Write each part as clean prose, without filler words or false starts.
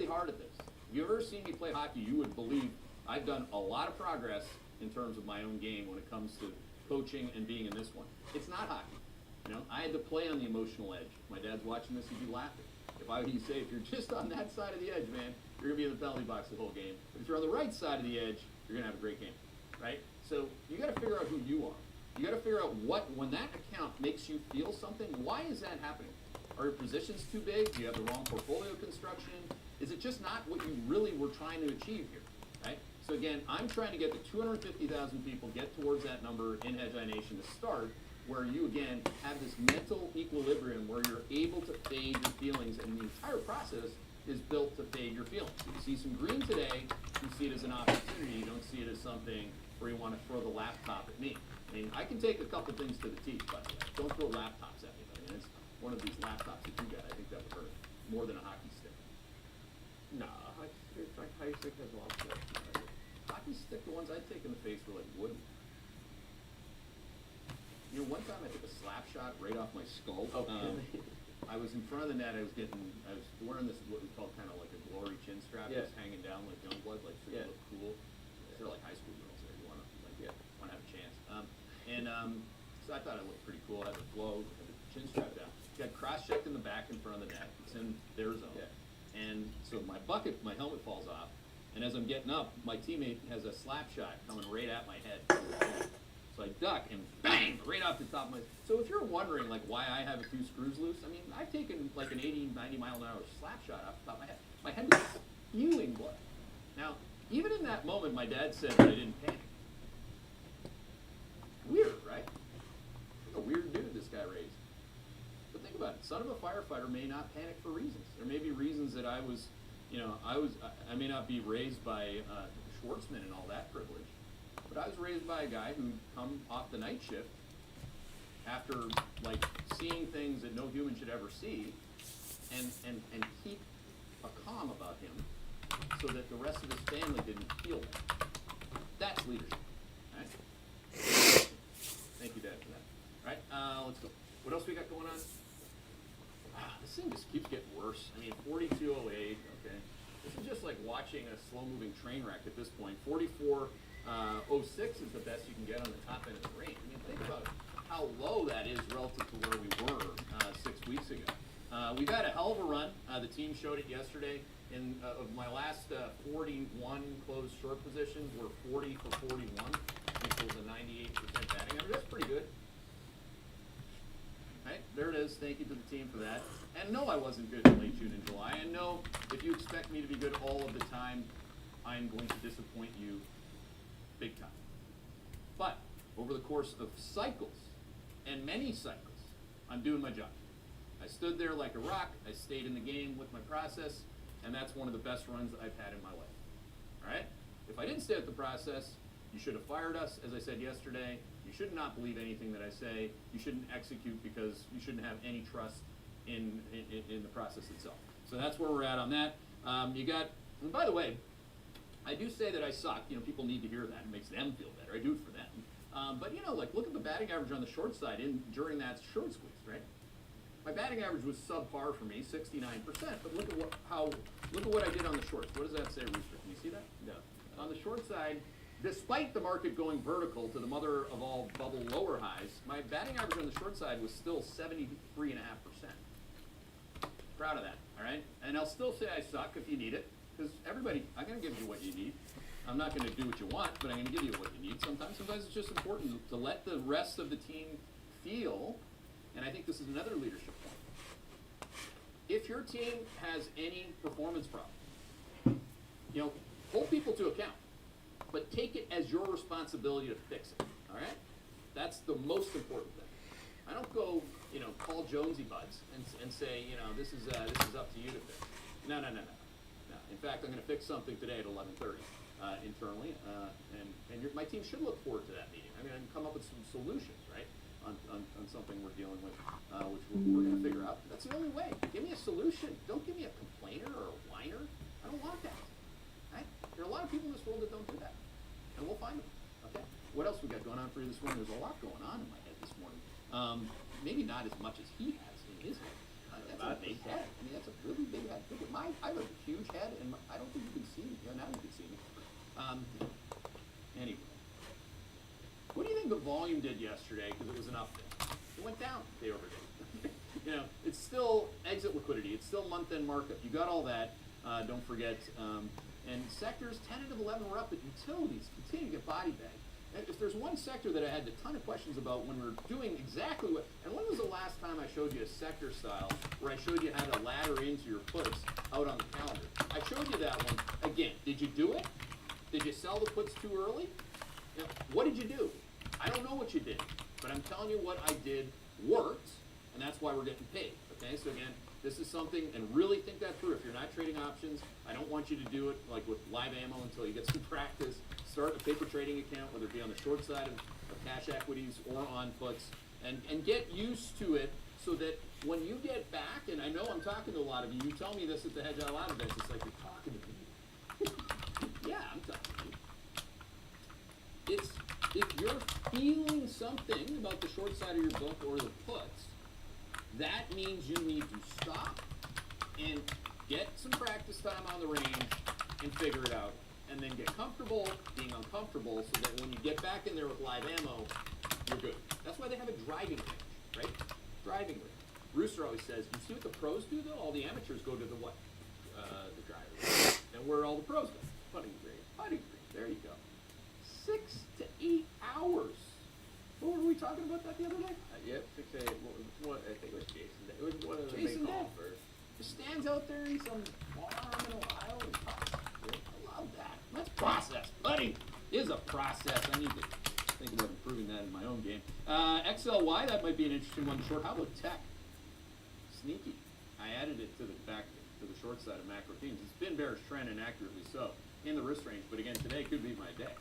hard at this. If you've ever seen me play hockey, you would believe I've done a lot of progress in terms of my own game when it comes to coaching and being in this one. It's not hockey. You know, I had to play on the emotional edge. If my dad's watching this, he'd be laughing. He'd say, if you're just on that side of the edge, man, you're going to be in the penalty box the whole game. But if you're on the right side of the edge, you're going to have a great game, right? So you got to figure out who you are. You got to figure out when that account makes you feel something, why is that happening? Are your positions too big? Do you have the wrong portfolio construction? Is it just not what you really were trying to achieve here, right? So again, I'm trying to get the 250,000 people get towards that number in Hedge Eye Nation to start, where you, again, have this mental equilibrium where you're able to fade your feelings, and the entire process is built to fade your feelings. If you see some green today, you see it as an opportunity. You don't see it as something where you want to throw the laptop at me. I mean, I can take a couple things to the teeth, by the way. Don't throw laptops at me. I mean, it's one of these laptops that you got. I think that would hurt more than a hockey stick. No, hockey stick has a lot of stuff. Hockey stick, the ones I take in the face were like wooden. You know, one time I took a slap shot right off my skull. I was in front of the net. I was wearing this, what we call kind of like a glory chin strap. Yeah. Just hanging down like Youngblood, like so you look cool. They're like high school girls there. You want to have a chance. So I thought it looked pretty cool. I had the flow, had the chin strap down. Got cross-checked in the back in front of the net. It's in their zone. Yeah. And so my helmet falls off. And as I'm getting up, my teammate has a slap shot coming right at my head. So I duck and bang, right off the top of my. So if you're wondering like why I have a few screws loose, I mean, I've taken like an 80, 90 mile an hour slap shot off the top of my head. My head was spewing blood. Now, even in that moment, my dad said that I didn't panic. Weird, right? What a weird dude this guy raised. But think about it. Son of a firefighter may not panic for reasons. There may be reasons that I may not be raised by Schwartzman and all that privilege. But I was raised by a guy who come off the night shift after like seeing things that no human should ever see, and keep a calm about him so that the rest of his family didn't feel that. That's leadership. Right? Thank you, Dad, for that. Right? Let's go. What else we got going on? This thing just keeps getting worse. I mean, 4208. Okay, this is just like watching a slow-moving train wreck at this point. 4406 is the best you can get on the top end of the range. I mean, think about how low that is relative to where we were 6 weeks ago. We've had a hell of a run. The team showed it yesterday. Of my last 41 closed short positions, we're 40 for 41, which was a 98% batting average. That's pretty good. Right, there it is. Thank you to the team for that. And no, I wasn't good in late June and July. And no, if you expect me to be good all of the time, I'm going to disappoint you big time. But over the course of cycles, and many cycles, I'm doing my job. I stood there like a rock. I stayed in the game with my process, and that's one of the best runs I've had in my life. All right? If I didn't stay with the process, you should have fired us, as I said yesterday. You should not believe anything that I say. You shouldn't execute because you shouldn't have any trust in the process itself. So that's where we're at on that. And by the way, I do say that I suck. You know, people need to hear that. It makes them feel better. I do it for them. But, you know, like, look at the batting average on the short side during that short squeeze, right? My batting average was subpar for me, 69%. But look at what I did on the shorts. What does that say, Rooster? Can you see that? No. On the short side, despite the market going vertical to the mother of all bubble lower highs, my batting average on the short side was still 73.5%. Proud of that, all right? And I'll still say I suck if you need it, because I'm going to give you what you need. I'm not going to do what you want, but I'm going to give you what you need sometimes. Sometimes it's just important to let the rest of the team feel, and I think this is another leadership point. If your team has any performance problem, you know, hold people to account, but take it as your responsibility to fix it, all right? That's the most important thing. I don't go, you know, call Jonesy buds and say, you know, this is up to you to fix. No. In fact, I'm going to fix something today at 11:30 internally, and my team should look forward to that meeting. I mean, come up with some solutions, right, on something we're dealing with, which we're going to figure out. That's the only way. Give me a solution. Don't give me a complainer or a whiner. I don't want that. Right? There are a lot of people in this world that don't do that, and we'll find them. Okay. What else we got going on for you this morning? There's a lot going on in my head this morning. Maybe not as much as he has in his head. That's a big head. I mean, that's a really big head. Look at I have a huge head, and I don't think you can see me. Yeah, now you can see me. Anyway. What do you think the volume did yesterday? Because it was an up day. It went down day over day. You know, it's still exit liquidity. It's still month-end markup. You got all that. Don't forget. And sectors 10 and 11 were up, but utilities continue to get body bagged. And if there's one sector that I had a ton of questions about when we were doing exactly what, and when was the last time I showed you a sector style where I showed you how to ladder into your puts out on the calendar? I showed you that one. Again, did you do it? Did you sell the puts too early? You know, what did you do? I don't know what you did, but I'm telling you what I did worked, and that's why we're getting paid. Okay, so again, this is something, and really think that through. If you're not trading options, I don't want you to do it like with live ammo until you get some practice. Start a paper trading account, whether it be on the short side of cash equities or on puts, and get used to it so that when you get back, and I know I'm talking to a lot of you, you tell me this at the Hedge Out Loud events, it's like you're talking to me. Yeah, I'm talking to you. It's, if you're feeling something about the short side of your book or the puts, that means you need to stop and get some practice time on the range and figure it out. And then get comfortable being uncomfortable so that when you get back in there with live ammo, you're good. That's why they have a driving range, right? Driving range. Rooster always says, you see what the pros do though? All the amateurs go to the what? The driving range. And where all the pros go? Putting green. Putting green. There you go. 6 to 8 hours. What were we talking about that the other day? Yep, 6 8. I think it was Jason. It was one of the Jason big golfers. Just stands out there in some farm in Ohio and talks. I love that. That's process. Putting is a process. I need to think about improving that in my own game. XLY, that might be an interesting one to short. How about tech? Sneaky. I added it to the back to the short side of macro themes. It's been bearish trend and accurately so in the risk range, but again, today could be my day.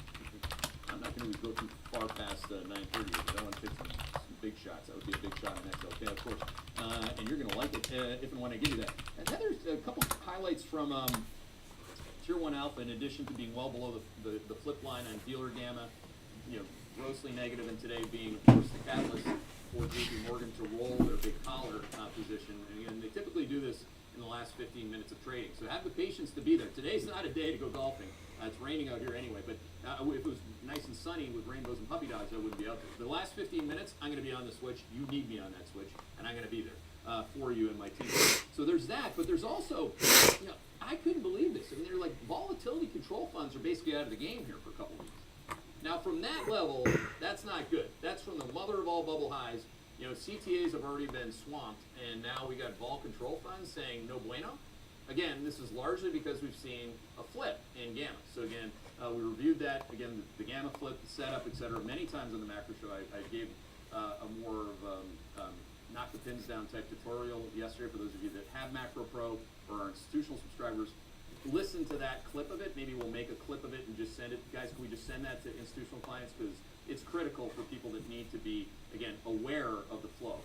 I'm not going to go too far past 9:30, but I want to take some big shots. That would be a big shot on XLK, of course. And you're going to like it if and when I give you that. And then there's a couple highlights from Tier 1 Alpha, in addition to being well below the flip line on dealer gamma, you know, grossly negative, and today being, of course, the catalyst for JP Morgan to roll their big collar position. And again, they typically do this in the last 15 minutes of trading. So have the patience to be there. Today's not a day to go golfing. It's raining out here anyway, but if it was nice and sunny with rainbows and puppy dogs, I wouldn't be out there. The last 15 minutes, I'm going to be on the switch. You need me on that switch, and I'm going to be there for you and my team. So there's that, but there's also, you know, I couldn't believe this. I mean, they're like volatility control funds are basically out of the game here for a couple weeks. Now, from that level, that's not good. That's from the mother of all bubble highs. You know, CTAs have already been swamped, and now we got vol control funds saying no bueno. Again, this is largely because we've seen a flip in gamma. So again, we reviewed that, again, the gamma flip, the setup, et cetera, many times on the macro show. I gave a more of knock the pins down type tutorial yesterday for those of you that have Macro Pro or are institutional subscribers. Listen to that clip of it. Maybe we'll make a clip of it and just send it. Guys, can we just send that to institutional clients? Because it's critical for people that need to be, again, aware of the flow.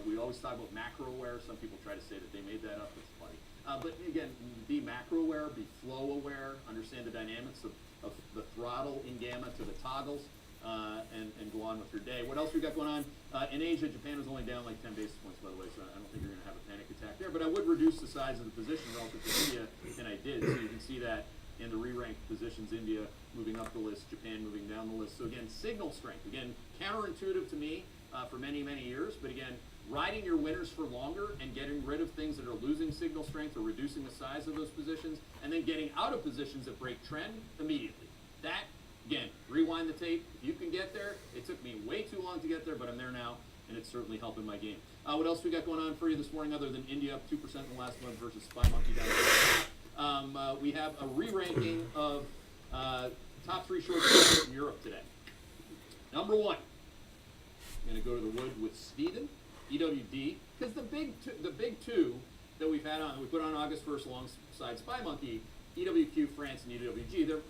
We always talk about macro aware. Some people try to say that they made that up. It's funny. But again, be macro aware, be flow aware, understand the dynamics of the throttle in gamma to the toggles, and go on with your day. What else we got going on? In Asia, Japan was only down like 10 basis points, by the way, so I don't think you're going to have a panic attack there. But I would reduce the size of the position relative to India, and I did. So you can see that in the re-ranked positions, India moving up the list, Japan moving down the list. So again, signal strength. Again, counterintuitive to me for many, many years, but again, riding your winners for longer and getting rid of things that are losing signal strength or reducing the size of those positions, and then getting out of positions that break trend immediately. That, again, rewind the tape. If you can get there, it took me way too long to get there, but I'm there now, and it's certainly helping my game. What else we got going on for you this morning other than India up 2% in the last month versus Spy Monkey down 2%? We have a re-ranking of top 3 short sellers in Europe today. Number 1, I'm going to go to the wood with Sweden. EWD, because the big two that we've had on, we put on August 1st alongside Spy Monkey, EWQ France and EWG,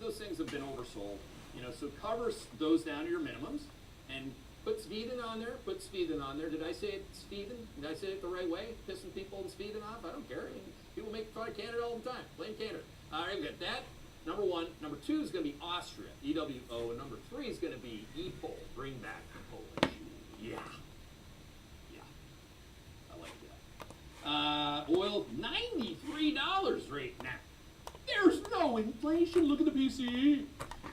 those things have been oversold. You know, so cover those down to your minimums and put Sweden on there. Put Sweden on there. Did I say it Sweden? Did I say it the right way? Pissing people in Sweden off? I don't care. People make fun of Canada all the time. Blame Canada. All right, we got that. Number 1. Number 2 is going to be Austria, EWO, and number 3 is going to be EPOL. Bring back the Polish. Yeah. Oil, $93 right now. There's no inflation. Look at the PCE.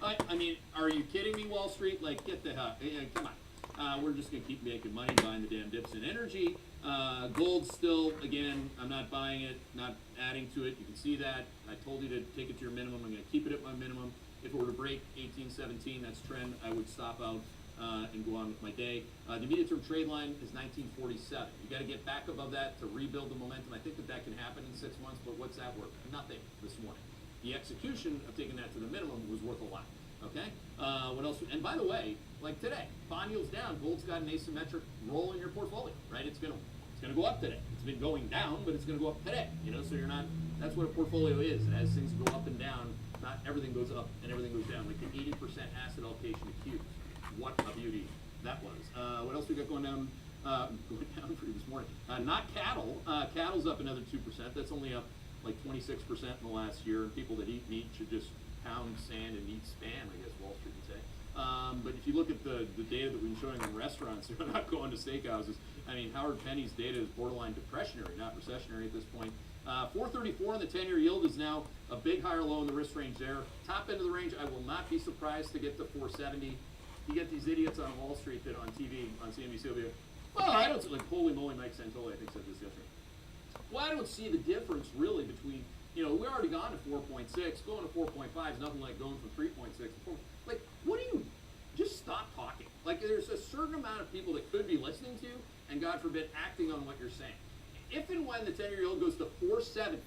I mean, are you kidding me, Wall Street? Like, get the hell, come on. We're just going to keep making money buying the damn dips in energy. Gold still, again, I'm not buying it, not adding to it. You can see that. I told you to take it to your minimum. I'm going to keep it at my minimum. If it were to break 1817, that's trend, I would stop out and go on with my day. The immediate-term trade line is 1947. You got to get back above that to rebuild the momentum. I think that can happen in 6 months, but what's that worth? Nothing this morning. The execution of taking that to the minimum was worth a lot. Okay? What else? And by the way, like today, bond yield's down. Gold's got an asymmetric role in your portfolio, right? It's gonna go up today. It's been going down, but it's gonna go up today. You know, so you're not. That's what a portfolio is. And as things go up and down, not everything goes up and everything goes down. Like the 80% asset allocation to Qs. What a beauty that was. What else we got going down? Going down for you this morning. Not cattle. Cattle's up another 2%. That's only up like 26% in the last year. And people that eat meat should just pound sand and eat spam, I guess Wall Street would say. But if you look at the data that we've been showing in restaurants, they're not going to steakhouses. I mean, Howard Penny's data is borderline depressionary, not recessionary at this point. 434 on the 10-year yield is now a big higher low in the risk range there. Top end of the range, I will not be surprised to get to 470. You get these idiots on Wall Street that on TV, on CNBC, will be like, well, I don't see, like, holy moly, Mike Santoli, I think, said this yesterday. Well, I don't see the difference really between, you know, we're already gone to 4.6, going to 4.5 is nothing like going from 3.6 to 4. Like, what do you, just stop talking. Like, there's a certain amount of people that could be listening to you, and God forbid, acting on what you're saying. If and when the 10-year yield goes to 470,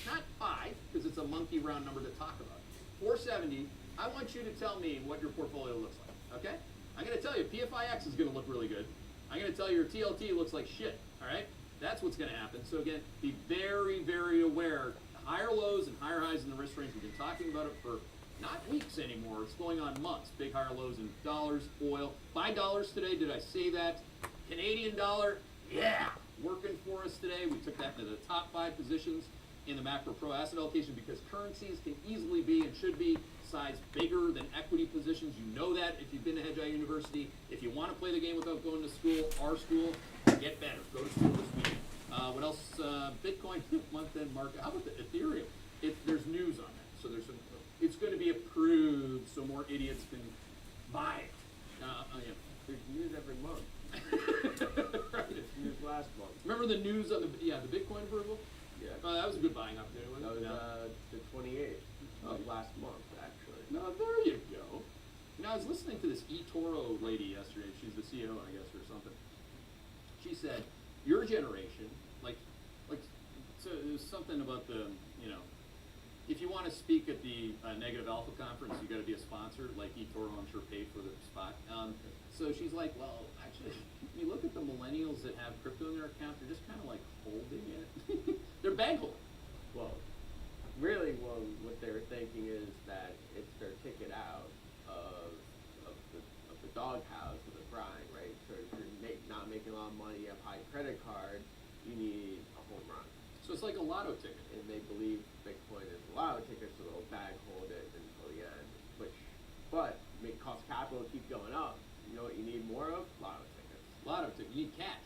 not 5, because it's a monkey round number to talk about, 470, I want you to tell me what your portfolio looks like, okay? I'm going to tell you, PFIX is going to look really good. I'm going to tell you your TLT looks like shit, all right? That's what's going to happen. So again, be very, very aware. Higher lows and higher highs in the risk range. We've been talking about it for not weeks anymore. It's going on months. Big higher lows in dollars, oil. $5 today, did I say that? Canadian dollar, yeah, working for us today. We took that to the top 5 positions in the macro pro asset allocation because currencies can easily be and should be size bigger than equity positions. You know that if you've been to Hedgeye University. If you want to play the game without going to school, our school, get better. Go to school this weekend. What else? Bitcoin month-end market. How about the Ethereum? There's news on that. So there's some. It's going to be approved so more idiots can buy it. Yeah. There's news every month. Right. There's news last month. Remember the news on the Bitcoin approval? Yeah. That was a good buying opportunity. That was No. the 28th of last month, actually. No, there you go. You know, I was listening to this eToro lady yesterday. She's the CEO, I guess, or something. She said, your generation, so it was something about the, you know, if you want to speak at the Negative Alpha conference, you got to be a sponsor. Like eToro, I'm sure paid for the spot. So she's like, well, actually, when you look at the millennials that have crypto in their account, they're just kind of like holding it. They're bank holding. Well, really, what they were thinking is that it's their ticket out of the doghouse of the grind, right? So if you're not making a lot of money, you have high credit card, you need a home run. So it's like a lotto ticket. And they believe Bitcoin is a lotto ticket, so they'll bag hold it until the end. But make cost capital keep going up. You know what you need more of? Lotto tickets. Lotto ticket. You need cash.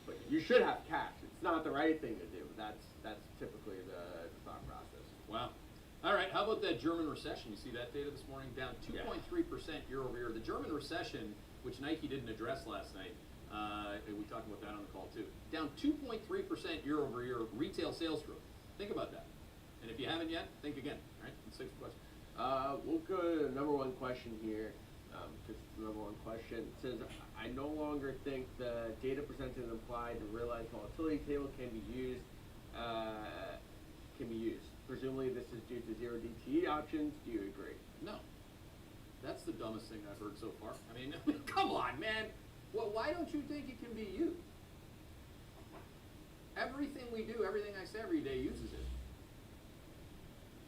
But you should have cash. It's not the right thing to do. That's typically the thought process. Wow. All right. How about that German recession? You see that data this morning? Down 2.3% year over year. The German recession, which Nike didn't address last night, we talked about that on the call too. Down 2.3% year over year retail sales growth. Think about that. And if you haven't yet, think again. All right. Let's take some questions. We'll go to the number one question here. Just the number one question. It says, I no longer think the data presented and implied the realized volatility table can be used. Presumably this is due to zero DTE options. Do you agree? No. That's the dumbest thing I've heard so far. I mean, come on, man. Well, why don't you think it can be used? Everything we do, everything I say every day uses it.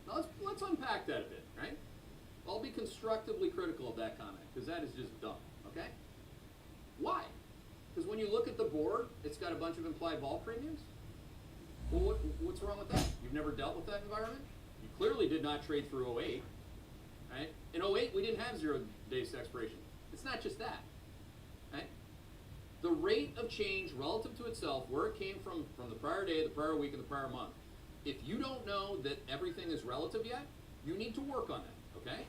Now let's unpack that a bit, right? I'll be constructively critical of that comment because that is just dumb, okay? Why? Because when you look at the board, it's got a bunch of implied vol premiums. Well, what's wrong with that? You've never dealt with that environment? You clearly did not trade through 08, right? In 08, we didn't have 0 days to expiration. It's not just that, right? the rate of change relative to itself, where it came from the prior day, the prior week, and the prior month. If you don't know that everything is relative yet, you need to work on that, okay?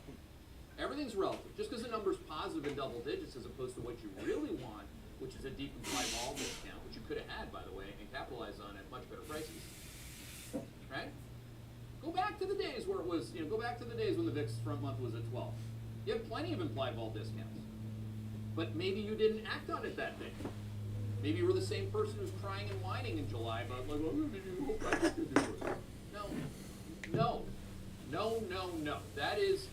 Everything's relative. Just because a number's positive in double digits as opposed to what you really want, which is a deep implied vol discount, which you could have had, by the way, and capitalized on at much better prices, right? Go back to the days where it was, go back to the days when the VIX front month was at 12. You have plenty of implied vol discounts. But maybe you didn't act on it that day. Maybe you were the same person who's crying and whining in July about, like, oh, did you hope I could do it? No. That is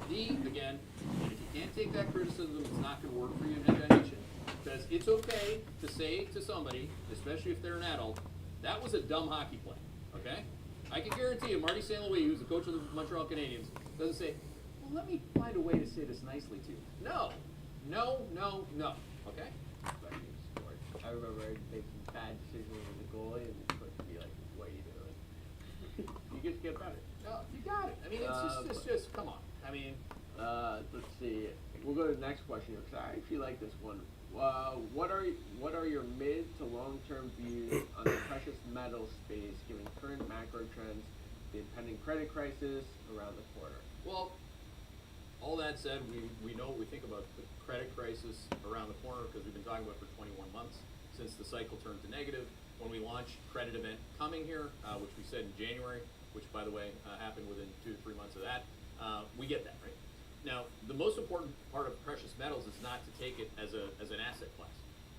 again, and if you can't take that criticism, it's not going to work for you in education. Because it's okay to say to somebody, especially if they're an adult, that was a dumb hockey play, okay? I can guarantee you, Marty St. Louis, who's the coach of the Montreal Canadiens, doesn't say, well, let me find a way to say this nicely to you. No, okay? I remember I made some bad decisions with the goalie, and the coach would be like, what are you doing? You just get better. No, you got it. I mean, it's just come on. I mean, let's see. We'll go to the next question here, because I actually like this one. What are your mid to long-term views on the precious metal space, given current macro trends, the impending credit crisis around the corner? Well, all that said, we know what we think about the credit crisis around the corner because we've been talking about it for 21 months since the cycle turned to negative. When we launched Credit Event Coming here, which we said in January, which by the way happened within 2 to 3 months of that, we get that, right? Now, the most important part of precious metals is not to take it as an asset class.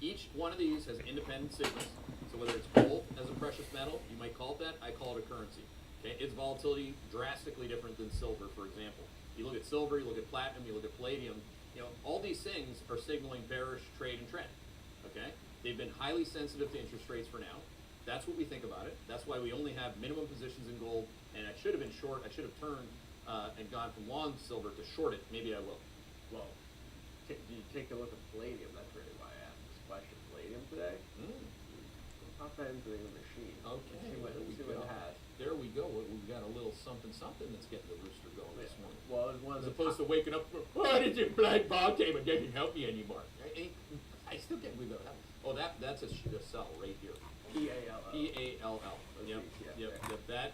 Each one of these has independent signals. So whether it's gold as a precious metal, you might call it that, I call it a currency. Okay, its volatility drastically different than silver, for example. You look at silver, you look at platinum, you look at palladium, all these things are signaling bearish trade and trend, okay? They've been highly sensitive to interest rates for now. That's what we think about it. That's why we only have minimum positions in gold, and I should have been short. I should have turned and gone from long silver to short it. Maybe I will. Well, do you take a look at palladium? That's really why I asked this question. Palladium today? Pop that into the machine. Okay, See what it has. There we go. We've got a little something that's getting the rooster going this morning. Well, it's one of as opposed to waking up, did your black ball game and doesn't help me anymore. I still can't believe that. Oh, that's a cell right here. P-A-L-L. P-A-L-L. Yep. That.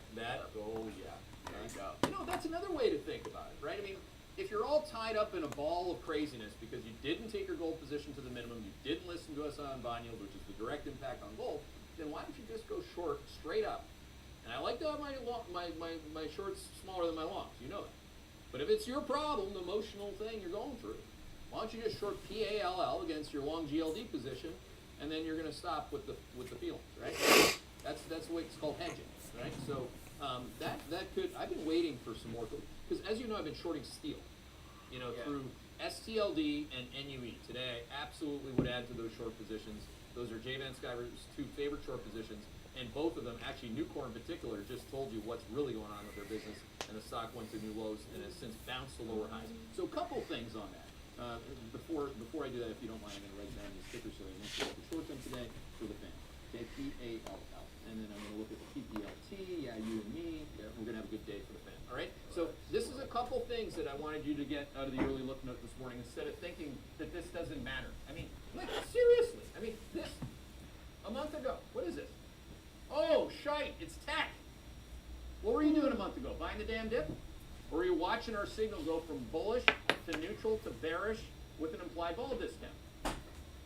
Oh yeah. There you go. That's another way to think about it, right? I mean, if you're all tied up in a ball of craziness because you didn't take your gold position to the minimum, you didn't listen to us on bond yield, which is the direct impact on gold, then why don't you just go short straight up? And I like to have my shorts smaller than my longs. You know that. But if it's your problem, the emotional thing you're going through, why don't you just short PALL against your long GLD position, and then you're going to stop with the feelings, right? That's the way it's called hedging, right? So that could. I've been waiting for some more because as you know, I've been shorting steel, through STLD and NUE. Today, I absolutely would add to those short positions. Those are J. Van Sciver's 2 favorite short positions, and both of them, actually Nucor in particular, just told you what's really going on with their business, and the stock went to new lows and has since bounced to lower highs. So a couple things on that. Before I do that, if you don't mind, I'm going to write down these stickers so I want to look at the short term today for the fan. Okay, PALL. And then I'm going to look at the PPLT, yeah, you and me. Yeah, we're going to have a good day for the fan. All right? So this is a couple things that I wanted you to get out of the early look note this morning instead of thinking that this doesn't matter. I mean, like, seriously. I mean, this, a month ago, what is this? Oh, shite, it's tech. What were you doing a month ago? Buying the damn dip? Or were you watching our signal go from bullish to neutral to bearish with an implied vol discount?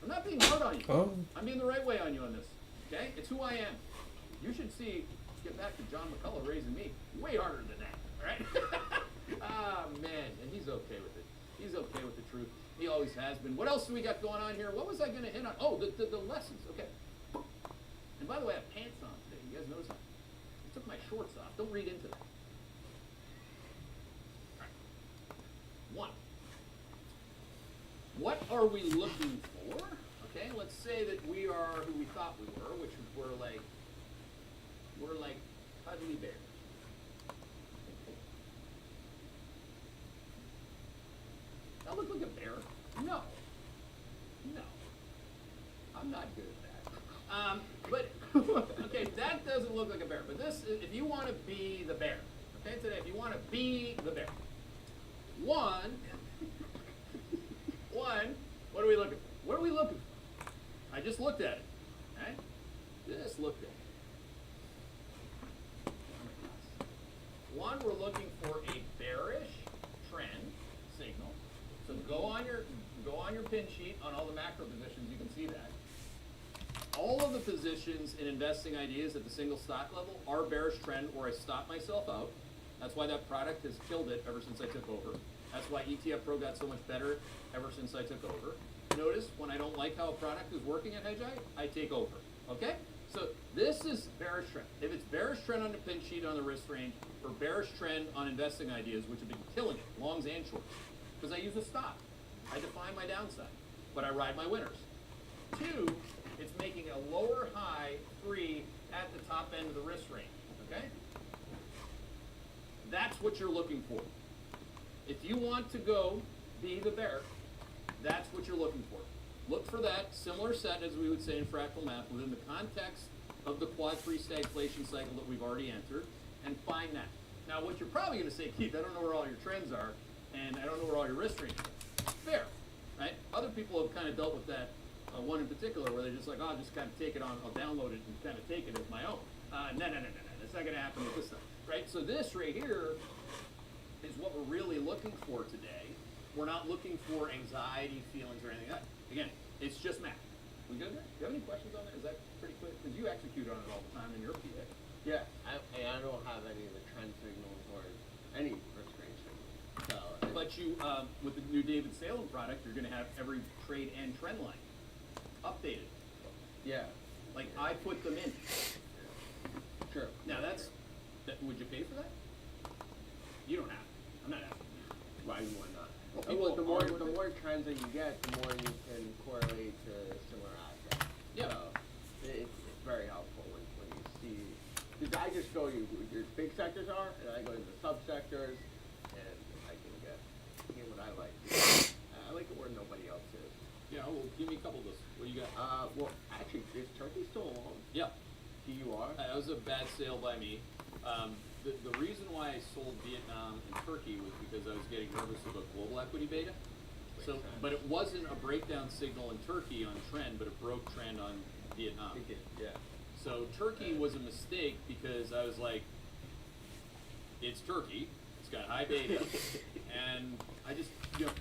I'm not being hard on you. Oh. I'm being the right way on you on this. Okay? It's who I am. You should see, get back to John McCullough raising me way harder than that. All right? Ah, man. And he's okay with it. He's okay with the truth. He always has been. What else do we got going on here? What was I going to hit on? Oh, the lessons. Okay. And by the way, I have pants on today. You guys notice that? I took my shorts off. Don't read into that. All right. 1. What are we looking for? Okay, let's say that we are who we thought we were, which we're like cuddly bears. I look like a bear? No. I'm not good at that. But okay, that doesn't look like a bear. But this, if you want to be the bear, okay, today, if you want to be the bear, one, what are we looking for? What are we looking for? just looked at it. Right? Just looked at it. One, we're looking for a bearish trend signal. So go on your pin sheet on all the macro positions. You can see that. All of the positions in investing ideas at the single stock level are bearish trend, or I stop myself out. That's why that product has killed it ever since I took over. That's why ETF Pro got so much better ever since I took over. Notice when I don't like how a product is working at Hedgeye, I take over. Okay? So this is bearish trend. If it's bearish trend on the pin sheet on the risk range, or bearish trend on investing ideas, which have been killing it, longs and shorts, because I use a stop. I define my downside, but I ride my winners. Two, it's making a lower high 3 at the top end of the risk range. Okay? That's what you're looking for. If you want to go be the bear, that's what you're looking for. Look for that similar set, as we would say in fractal math, within the context of the quad 3 stagflation cycle that we've already entered, and find that. Now, what you're probably going to say, Keith, I don't know where all your trends are, and I don't know where all your risk ranges are. Fair, right? Other people have kind of dealt with that, one in particular, where they're just like, oh, I'll just kind of take it on, I'll download it and kind of take it as my own. No. That's not going to happen with this stuff, right? So this right here is what we're really looking for today. We're not looking for anxiety, feelings, or anything like that. Again, it's just math. We good there? Do you have any questions on that? Is that pretty clear? Because you execute on it all the time in your PA. Yeah, I don't have any of the trend signals or any risk range signals. So, But you, with the new David Salem product, you're going to have every trade and trend line updated. yeah. Like I put them in. Sure. Now would you pay for that? You don't have to. I'm not asking you. Why not? Well, Well, people the more trends that you get, the more you can correlate to similar assets. Yeah. So it's very helpful when you see, because I just go your big sectors are, and I go to the subsectors, and I can get what I like. I like it where nobody else is. Yeah, well, give me a couple of those. What do you got? Well, actually, is Turkey still along? Yeah. TUR? That was a bad sale by me. The reason why I sold Vietnam and Turkey was because I was getting nervous about global equity beta. So, Makes sense. but it wasn't a breakdown signal in Turkey on trend, but it broke trend on Vietnam. Yeah. So Turkey was a mistake because I was like, it's Turkey, it's got high beta, and I just,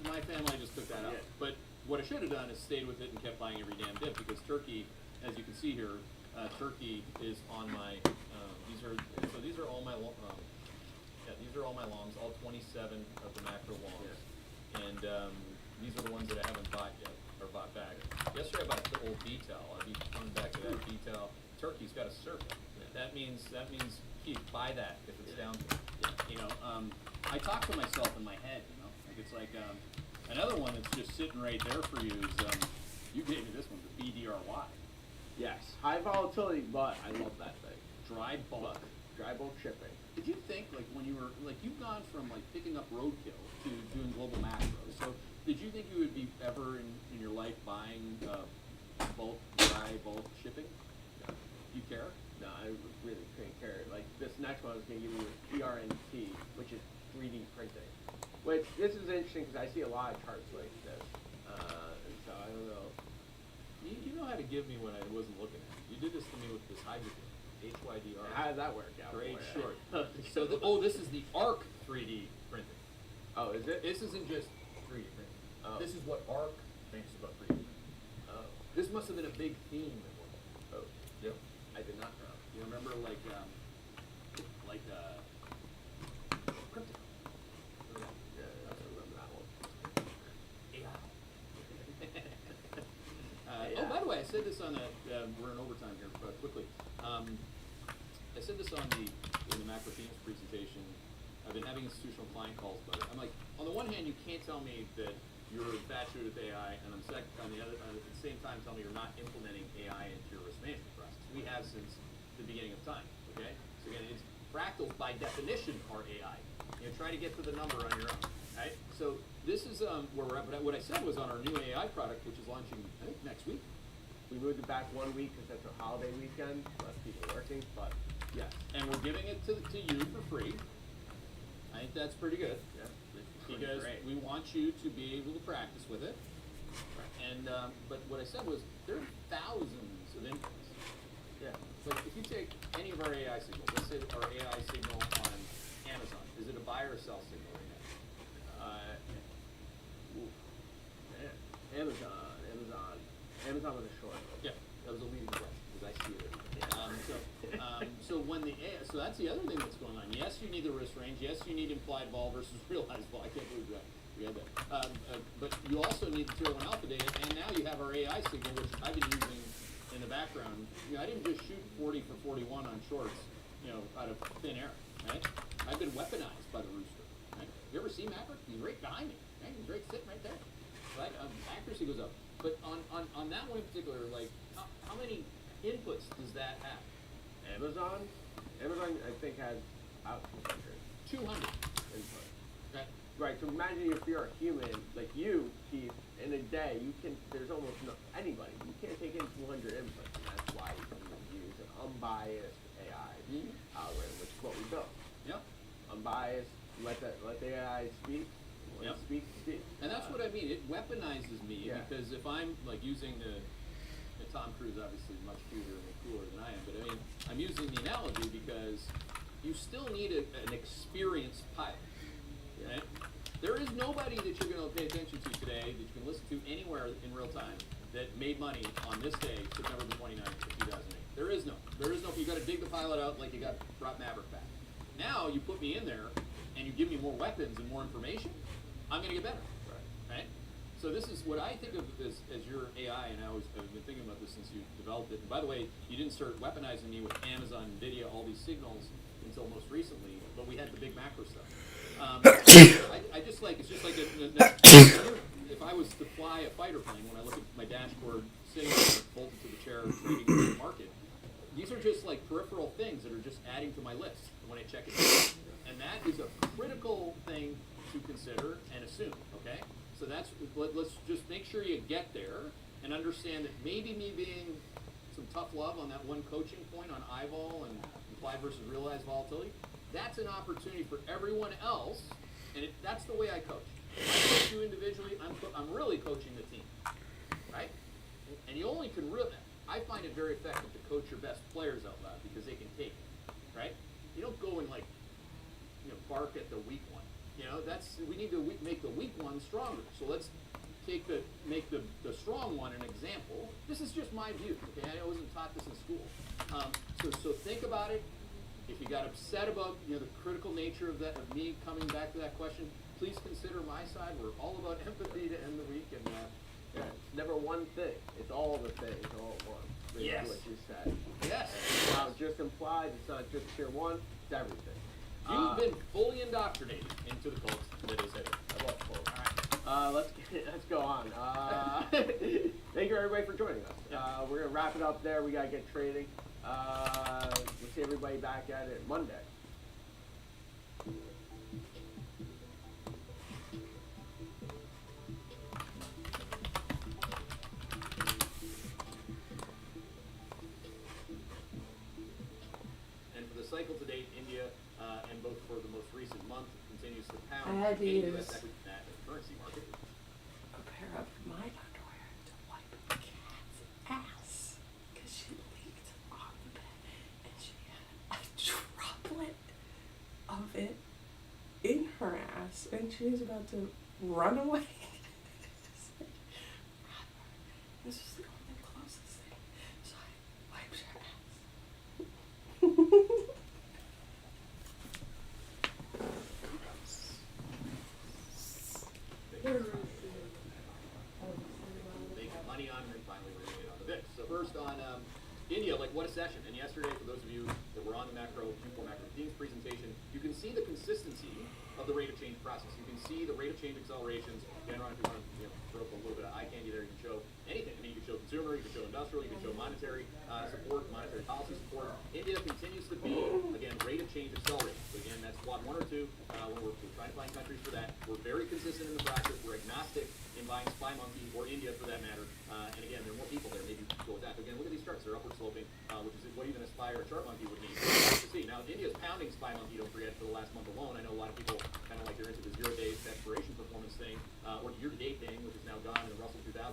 my family just took that out. Yeah. But what I should have done is stayed with it and kept buying every damn dip, because Turkey, as you can see here, Turkey is on my, these are all my, these are all my longs, all 27 of the macro longs. And these are the ones that I haven't bought yet, or bought back. Yesterday I bought an old detail. I'll be coming back to that detail. Turkey's got a circle. That means, Keith, buy that if it's down there. I talk to myself in my head, like it's like, another one that's just sitting right there for you is, you gave me this one, the BDRY. Yes. High volatility, but I love that thing. Dry bulk. Dry bulk shipping. Did you think, like, when you were, like, you've gone from, like, picking up roadkill to doing global macros, so did you think you would be ever in your life buying dry bulk shipping? No. Do you care? No, I really couldn't care. Like, this next one I was going to give you is PRNT, which is 3D printing. Which, this is interesting because I see a lot of charts like this. And so I don't know. You know how to give me when I wasn't looking at it. You did this to me with this hydrogen, HYDR. How does that work out? Grade for you? short. So, this is the ARC 3D printing. Oh, is it? This isn't just 3D printing. Oh. This is what ARC thinks about 3D. Oh. This must have been a big theme at one point. Oh. Yep. I did not know. You remember, like crypto? Yeah, I don't remember that one. AI. Yeah. Oh, by the way, I said this on we're in overtime here, but quickly. I said this in the macro themes presentation. I've been having institutional client calls about it. I'm like, on the one hand, you can't tell me that you're infatuated with AI, and on the same time, tell me you're not implementing AI into your risk management process. We have since the beginning of time. Okay. So again, fractals by definition are AI. Try to get to the number on your own. Right. So this is where we're at. But what I said was on our new AI product, which is launching, I think, next week. We moved it back 1 week because that's a holiday weekend. Less people working, but yes. And we're giving it to you for free. I think that's pretty good. Yeah. Because we want you to be able to practice with it. And but what I said was there are thousands of inputs. Yeah. Like if you take any of our AI signals, let's say our AI signal on Amazon, is it a buy or a sell signal right Man. Amazon was a short. now? Yeah, that was a leading question because I see it. So when the AI, so that's the other thing that's going on. Yes, you need the risk range. Yes, you need implied vol versus realized vol. I can't believe that we had that. But you also need the tier 1 alpha data, and now you have our AI signal, which I've been using in the background. I didn't just shoot 40 for 41 on shorts, out of thin air, right? I've been weaponized by the rooster. Right? You ever see Maverick? He's right behind me. Right? He's right sitting right there. Right? Accuracy goes up. But on that one in particular, like how many inputs does that have? Amazon, I think has out 200 200. input. Okay. Right. So imagine if you're a human, like you, Keith, in a day, there's almost anybody. You can't take in 200 inputs, and that's why you can use an unbiased AI algorithm, which is what we built. Yep. Unbiased, let the AI speak. When it speaks, speak. And that's what I mean. It weaponizes me because if I'm like using Tom Cruise, obviously much cuter and cooler than I am, but I mean, I'm using the analogy because you still need an experienced pilot, right? There is nobody that you're going to pay attention to today that you can listen to anywhere in real time that made money on this day, September the 29th of 2008. There is no. You got to dig the pilot out like you brought Maverick back. Now you put me in there and you give me more weapons and more information, I'm going to get better, right? So this is what I think of as your AI, and I've been thinking about this since you developed it. And by the way, you didn't start weaponizing me with Amazon, NVIDIA, all these signals until most recently, but we had the big macro stuff. I just like, it's just like if I was to fly a fighter plane, when I look at my dashboard sitting there bolted to the chair trading in the market, these are just like peripheral things that are just adding to my list when I check it out. And that is a critical thing to consider and assume, okay? So let's just make sure you get there and understand that maybe me being some tough love on that one coaching point on IVOL and implied versus realized volatility, that's an opportunity for everyone else, and that's the way I coach. If I coach you individually, I'm really coaching the team, right? And you only can I find it very effective to coach your best players out loud because they can take it, right? You don't go and bark at the weak one. We need to make the weak one stronger. So let's make the strong one an example. This is just my view. Okay, I wasn't taught this in school. So think about it. If you got upset about the critical nature of me coming back to that question, please consider my side. We're all about empathy to end the week, and it's never one thing. It's all the things all at once. Yes. What you said. Yes. It's not just implied. It's not just tier 1. It's everything. You've been fully indoctrinated into the cults that is it. I love cults. All right. Let's go on. Thank you everybody for joining us. We're gonna wrap it up there. We gotta get trading. We'll see everybody back at it Monday. And for the cycle to date, India, and both for the most recent month, continues to pound I had to the use US currency market. a pair of my underwear to wipe the cat's ass because she leaked on the bed and she had a droplet of it in her ass and she was about to run away. This was the only closest thing, so I wiped her ass. Making money on, and finally we're going to get on the VIX. So first on India, what a session. And yesterday, for those of you that were on the Q4 macro themes presentation, you can see the consistency of the rate of change process. You can see the rate of change accelerations. Again, Ron, if you want to throw up a little bit of eye candy there, you can show anything. I mean, you can show consumer, you can show industrial, you can show monetary support, monetary policy support. India continues to be, again, rate of change accelerating. So again, that's quad 1 or 2. When we're trying to find countries for that. We're very consistent in the practice. We're agnostic in buying Spy Monkey or India for that matter. And again, there are more people there. Maybe go with that. But again, look at these charts. They're upward sloping, which is what even a Spy or a Chart Monkey would need to see. Now, India's pounding Spy Monkey, don't forget, for the last month alone. I know a lot of people kind of like they're into the 0 days to expiration performance thing, or the year-to-date thing, which is now gone in the Russell 2000.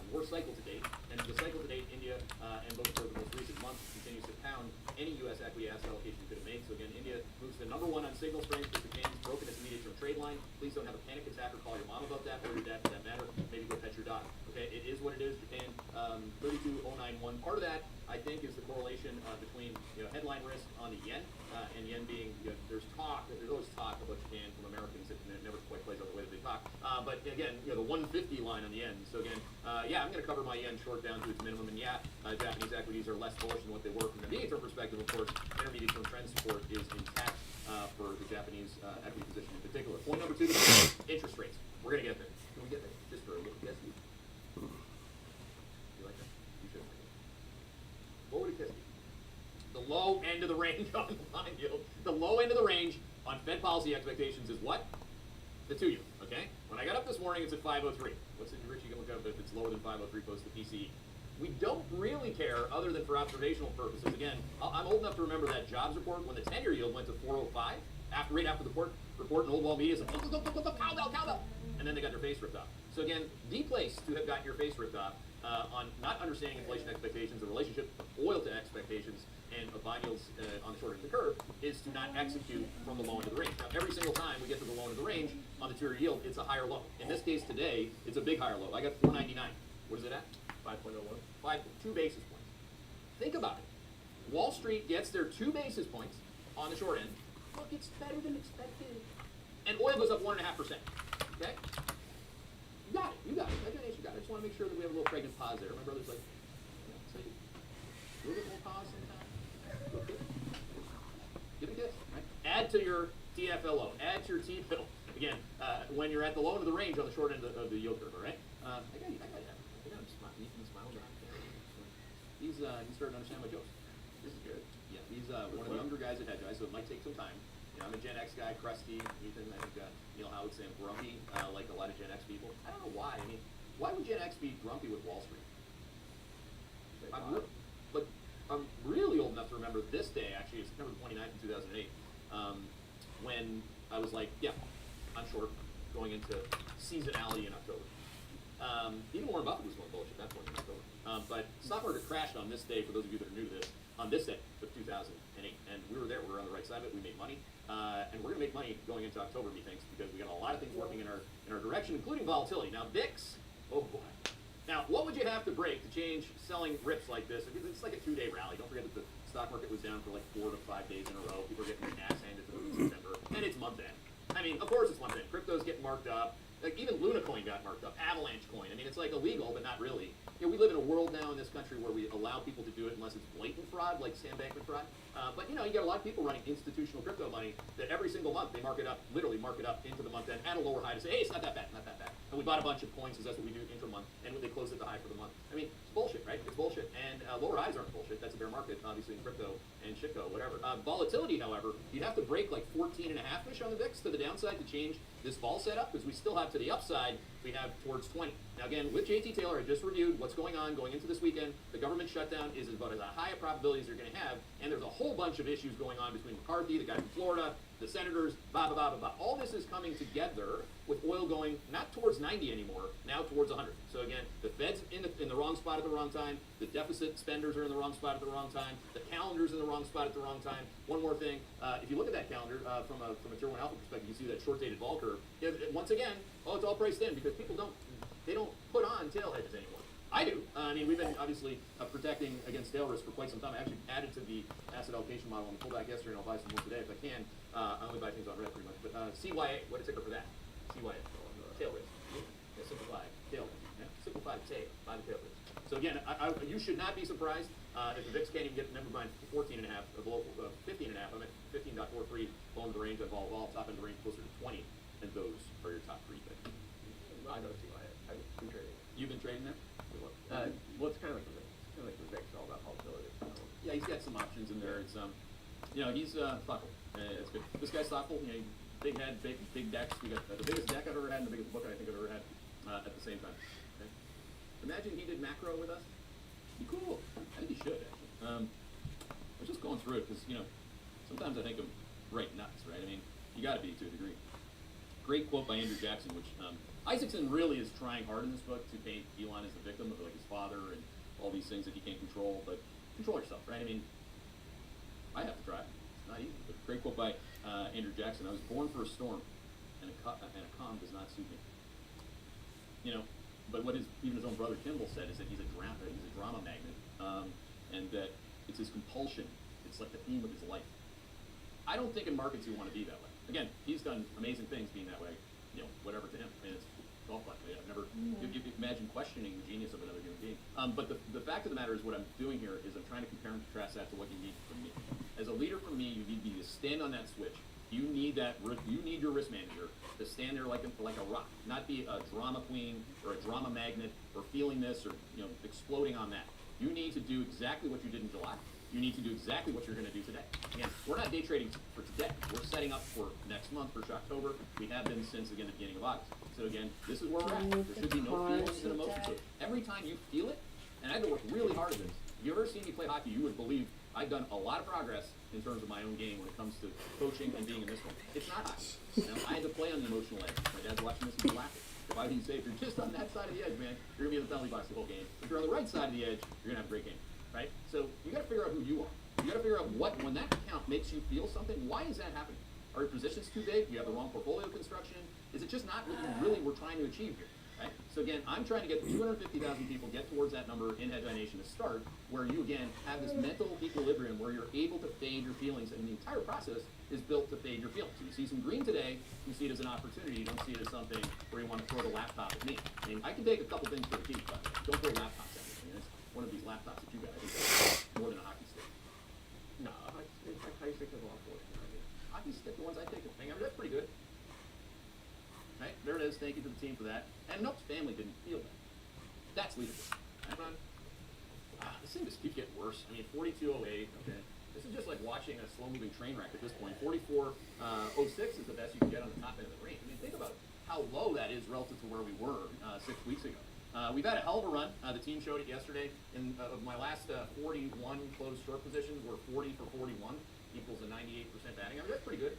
headline. Please don't have a panic attack or call your mom about that, or your dad for that matter. Maybe go pet your dog. Okay, it is what it is. Japan, 32091. Part of that, I think, is the correlation between headline risk on the yen and yen being. There's always talk about Japan from Americans. It never quite plays out the way that they talk. But again, the 150 line on the yen. So again, I'm going to cover my yen short down to its minimum. And Japanese equities are less bullish than what they were from the medium-term perspective. Of course, intermediate-term trend support is intact for the Japanese equity position in particular. Point number 2, interest rates. We're going to get there. Can we get there? Just for a little guess. You like that? You should like it. What would it kiss me? The low end of the range on the bond yield. The low end of the range on Fed policy expectations is what? The 2-year. Okay? When I got up this morning, it's at 503. What's it, Rich? You can look up if it's lower than 503 post the PCE. We don't really care other than for observational purposes. Again, I'm old enough to remember that jobs report when the 10-year yield went to 405, right after the report, and old wall media said, cowbell, and then they got their face ripped off. So again, the place to have gotten your face ripped off on not understanding inflation expectations, the relationship of oil to expectations, and of bond yields on the short end of the curve is to not execute from the low end of the range. Now, every single time we get to the low end of the range on the 2-year yield, it's a higher low. In this case today, it's a big higher low. I got 499. What is it at? 5.01. 2 basis points. Think about it. Wall Street gets their 2 basis points on the short end. Look, it's better than expected. And oil goes up 1.5%. Okay? You got it. You got it. Imagination got it. I just want to make sure that we have a little pregnant pause there. My brother's like, say a little bit more pause sometimes. Give me this. Right? Add to your TFLO. Add to your T-bill. Again, when you're at the low end of the range on the short end of the yield curve, all right? I got him smiling down. He's starting to understand my jokes. This is good. Yeah, he's one of the younger guys at Hedgeye, so it might take some time. I'm a Gen X guy, crusty, Ethan. I think Neil Howe would say I'm grumpy, like a lot of Gen X people. I don't know why. I mean, why would Gen X be grumpy with Wall Street? I'm really old enough to remember this day, actually, it's September 29th in 2008, when I was like, yeah, I'm short, going into seasonality in October. Even Warren Buffett was going bullish at that point in October. But stock market crashed on this day, for those of you that are new to this, on this day of 2008. And we were there, we were on the right side of it, we made money. And we're going to make money going into October, methinks, because we got a lot of things working in our direction, including volatility. Now, VIX, oh boy. Now, what would you have to break to change selling rips like this? It's like a 2-day rally. Don't forget that the stock market was down for like 4 to 5 days in a row. People are getting their ass handed to them in September. And it's month end. I mean, of course it's month end. Crypto's getting marked up. Like, even Luna coin got marked up. Avalanche coin. I mean, it's like illegal, but not really. We live in a world now in this country where we allow people to do it unless it's blatant fraud, like Sam Bankman fraud. But you got a lot of people running institutional crypto money that every single month they mark it up, literally mark it up into the month end at a lower high to say, hey, it's not that bad, not that bad. And we bought a bunch of coins because that's what we do intra-month, and they close at the high for the month. I mean, it's bullshit, right? It's bullshit. And lower highs aren't bullshit. That's a bear market, obviously, in crypto and shitco, whatever. Volatility, however, you'd have to break like 14.5-ish on the VIX to the downside to change this vol setup, because we still have to the upside, we have towards 20. Now again, with JT Taylor, I just reviewed what's going on going into this weekend. The government shutdown is about as high a probability as you're going to have, and there's a whole bunch of issues going on between McCarthy, the guy from Florida, the senators, blah, blah, blah, blah, blah. All this is coming together with oil going not towards 90 anymore, now towards 100. So again, the Fed's in the wrong spot at the wrong time. The deficit spenders are in the wrong spot at the wrong time. The calendar's in the wrong spot at the wrong time. One more thing, if you look at that calendar from a Tier 1 alpha perspective, you see that short-dated vol curve. Once again, it's all priced in because people don't put on tail hedges anymore. I do. I mean, we've been obviously protecting against tail risk for quite some time. I actually added to the asset allocation model on the pullback yesterday, and I'll buy some more today if I can. I only buy things on red pretty much. But CYA, what a ticker for that? CYA, tail risk. Yeah, simplified tail risk. Yeah, simplified tail, buy the tail risk. So again, you should not be surprised if the VIX can't even get, never mind 14.5, below 15.5. I'm at 15.43, low end of the range on vol, top end of the range closer to 20, and those are your top 3 picks. I know CYA. I've been trading. You've been trading there? Well, it's kind of like the VIX. It's kind of like the VIX, all about volatility. Yeah, he's got some options in there. It's he's thoughtful. It's good. This guy's thoughtful. Big head, big decks. We got the biggest deck I've ever had and the biggest book I think I've ever had at the same time. Okay? Imagine he did macro with us. Be cool. I think he should actually. I was just going through it because sometimes I think I'm right nuts, right? I mean, you got to be to a degree. Great quote by Andrew Jackson, which Isaacson really is trying hard in this book to paint Elon as the victim of like his father and all these things that he can't control, but control yourself, right? I mean, I have to try. It's not easy. But great quote by Andrew Jackson. I was born for a storm, and a calm does not suit me. You know, but what even his own brother Kimball said is that he's a drama magnet, and that it's his compulsion. It's like the theme of his life. I don't think in markets you want to be that way. Again, he's done amazing things being that way. You know, whatever to him. I mean, it's golf club. I've never you imagine questioning the genius of another human being. But the fact of the matter is, what I'm doing here is I'm trying to compare and contrast that to what you need from me. As a leader, from me, you need me to stand on that switch. You need your risk manager to stand there like a rock, not be a drama queen or a drama magnet or feeling this or exploding on that. You need to do exactly what you did in July. You need to do exactly what you're going to do today. Again, we're not day trading for today. We're setting up for next month, for October. We have been since, again, the beginning of August. So again, this is where we're at. There should be no feelings and emotions. So every time you feel it, and I had to work really hard at this. If you ever seen me play hockey, you would believe I've done a lot of progress in terms of my own game when it comes to coaching and being in this one. It's not hockey. I had to play on the emotional edge. My dad's watching this and he's laughing. If I didn't say, if you're just on that side of the edge, man, you're going to be in the penalty box the whole game. If you're on the right side of the edge, you're going to have a great game. Right? So you got to figure out who you are. You got to figure out when that account makes you feel something, why is that happening? Are your positions too big? Do you have the wrong portfolio construction? Is it just not what you really were trying to achieve here? Right? So again, I'm trying to get 250,000 people get towards that number in Hedgeye Nation to start, where you again have this mental equilibrium where you're able to fade your feelings, and the entire process is built to fade your feelings. So you see some green today, you see it as an opportunity. You don't see it as something where you want to throw the laptop at me. I mean, I can take a couple things for the team, but don't throw laptops at me. I mean, it's one of these laptops that you got. I think that's more than a hockey stick. No, it's like high stick is a lot more. Hockey stick, the ones I take, I mean, that's pretty good. Right, there it is. Thank you to the team for that. And Nope's family didn't feel that. That's leadership. This thing just keeps getting worse. I mean, 42.08. Okay, this is just like watching a slow-moving train wreck at this point. 44.06 is the best you can get on the top end of the range. I mean, think about how low that is relative to where we were 6 weeks ago. We've had a hell of a run. The team showed it yesterday. Of my last 41 closed short positions, we're 40 for 41, equals a 98% batting average. That's pretty good.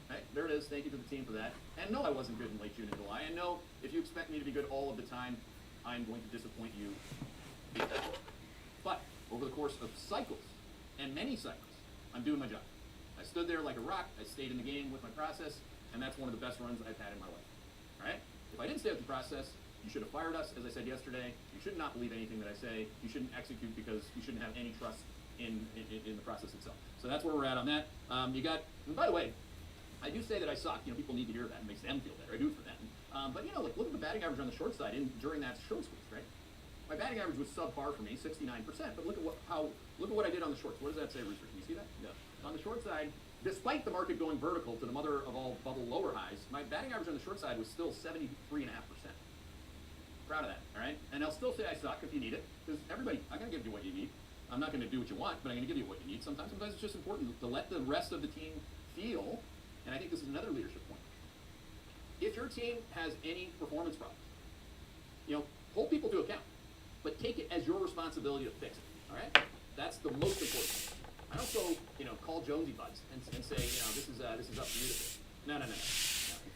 Right, there it is. Thank you to the team for that. And no, I wasn't good in late June and July. And no, if you expect me to be good all of the time, I'm going to disappoint you. But over the course of cycles, and many cycles, I'm doing my job. I stood there like a rock. I stayed in the game with my process, and that's one of the best runs I've had in my life. All right? If I didn't stay with the process, you should have fired us, as I said yesterday. You should not believe anything that I say. You shouldn't execute because you shouldn't have any trust in the process itself. So that's where we're at on that. And by the way, I do say that I suck. People need to hear that. It makes them feel better. I do it for them. But look at the batting average on the short side during that short squeeze, right? My batting average was subpar for me, 69%. But look at what I did on the shorts. What does that say, Rooster? Can you see that? No. On the short side, despite the market going vertical to the mother of all bubble lower highs, my batting average on the short side was still 73.5%. Proud of that, all right? And I'll still say I suck if you need it, because I'm going to give you what you need. I'm not going to do what you want, but I'm going to give you what you need. Sometimes it's just important to let the rest of the team feel. And I think this is another leadership point. If your team has any performance problems, hold people to account, but take it as your responsibility to fix it. All right, that's the most important thing. I don't go, call Jonesy buds and say, this is up to you to fix. No. In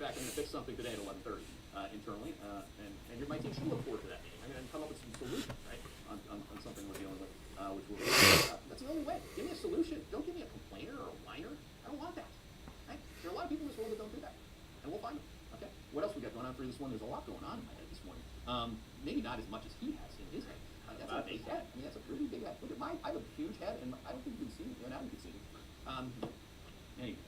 fact, I'm going to fix something today at 11:30 internally, and my team should look forward to that meeting. I'm going to come up with some solutions, right, on something we're dealing with, which will. That's the only way. Give me a solution. Don't give me a complainer or a whiner. I don't want that. There are a lot of people in this world that don't do that, and we'll find them. Okay, what else we got going on for this one? There's a lot going on in my head this morning. Maybe not as much as he has in his head. That's a big head. I mean, that's a pretty big head. Look at mine. I have a huge head, and I don't think you can see it. Now you can see it. Anyway,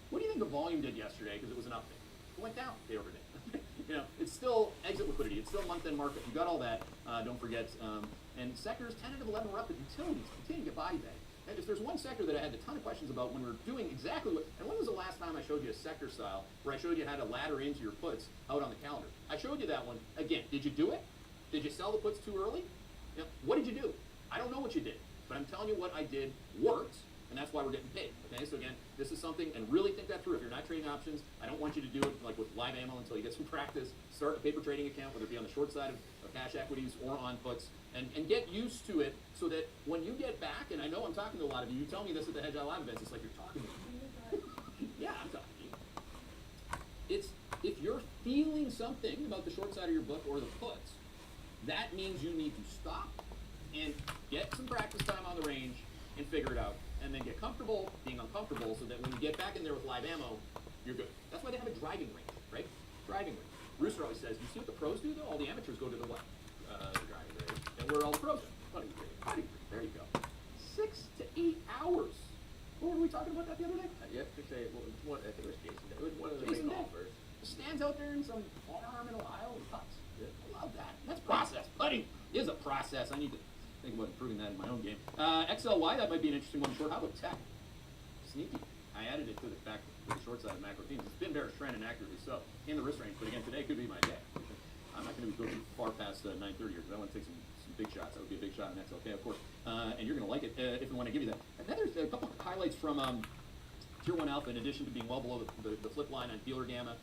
what do you think the volume did yesterday? Because it was an update. It went down day over day. It's still exit liquidity. It's still month-end market. You got all that. Don't forget. And sectors 10 out of 11 were up. The utilities continue to get by today. And if there's one sector that I had a ton of questions about when we were doing exactly what, and when was the last time I showed you a sector style where I showed you how to ladder into your puts out on the calendar? I showed you that one. Again, did you do it? Did you sell the puts too early? What did you do? I don't know what you did, but I'm telling you what I did worked, and that's why we're getting paid. Okay, so again, this is something, and really think that through. If you're not trading options, I don't want you to do it like with live ammo until you get some practice. Start a paper trading account, whether it be on the short side of cash equities or on puts, and get used to it so that when you get back, and I know I'm talking to a lot of you, you tell me this at the Hedgeye Live events, it's like you're talking to me. Yeah, I'm talking to you. If you're feeling something about the short side of your book or the puts, that means you need to stop and get some practice time on the range and figure it out, and then get comfortable being uncomfortable so that when you get back in there with live ammo, you're good. That's why they have a driving range, right? Driving range. Rooster always says, you see what the pros do, though? All the amateurs go to the what? Driving range. And where all the pros are? Putting green. Putting green. There you go. 6 to 8 hours. What were we talking about that the other day? Yesterday, I think it was Jason. It was one of the Jason big Day. golfers. Stands out there in some farm in Ohio and puts. Yeah. I love that. That's process. Putting is a process. I need to think about improving that in my own game. XLY, that might be an interesting one short. How about tech? Sneaky. I added it to the back to the short side of macro teams. It's been bearish trend and accurately so in the wrist range, but again, today could be my day. I'm not going to go too far past 9:30 here because I want to take some big shots. That would be a big shot in XLK, of course. And you're going to like it if I want to give you that. And then there's a couple of highlights from Tier 1 Alpha, in addition to being well below the flip line on dealer gamma,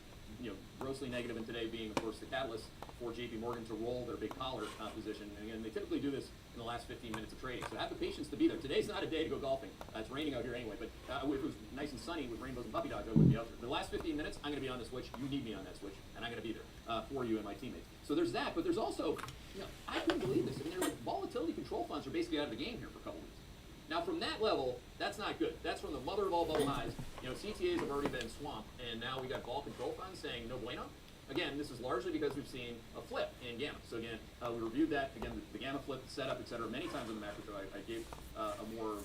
grossly negative, and today being, of course, the catalyst for JP Morgan to roll their big collar position. And again, they typically do this in the last 15 minutes of trading. So have the patience to be there. Today's not a day to go golfing. It's raining out here anyway, but if it was nice and sunny with rainbows and puppy dogs, I wouldn't be out there. The last 15 minutes, I'm going to be on the switch. You need me on that switch, and I'm going to be there for you and my teammates. So there's that, but there's also, I couldn't believe this. I mean, they're like volatility control funds are basically out of the game here for a couple weeks. Now, from that level, that's not good. That's from the mother of all bubble highs. CTAs have already been swamped, and now we got vol control funds saying no bueno. Again, this is largely because we've seen a flip in gamma. So again, we reviewed that, again, the gamma flip setup, et cetera, many times in the macro show. I gave a more of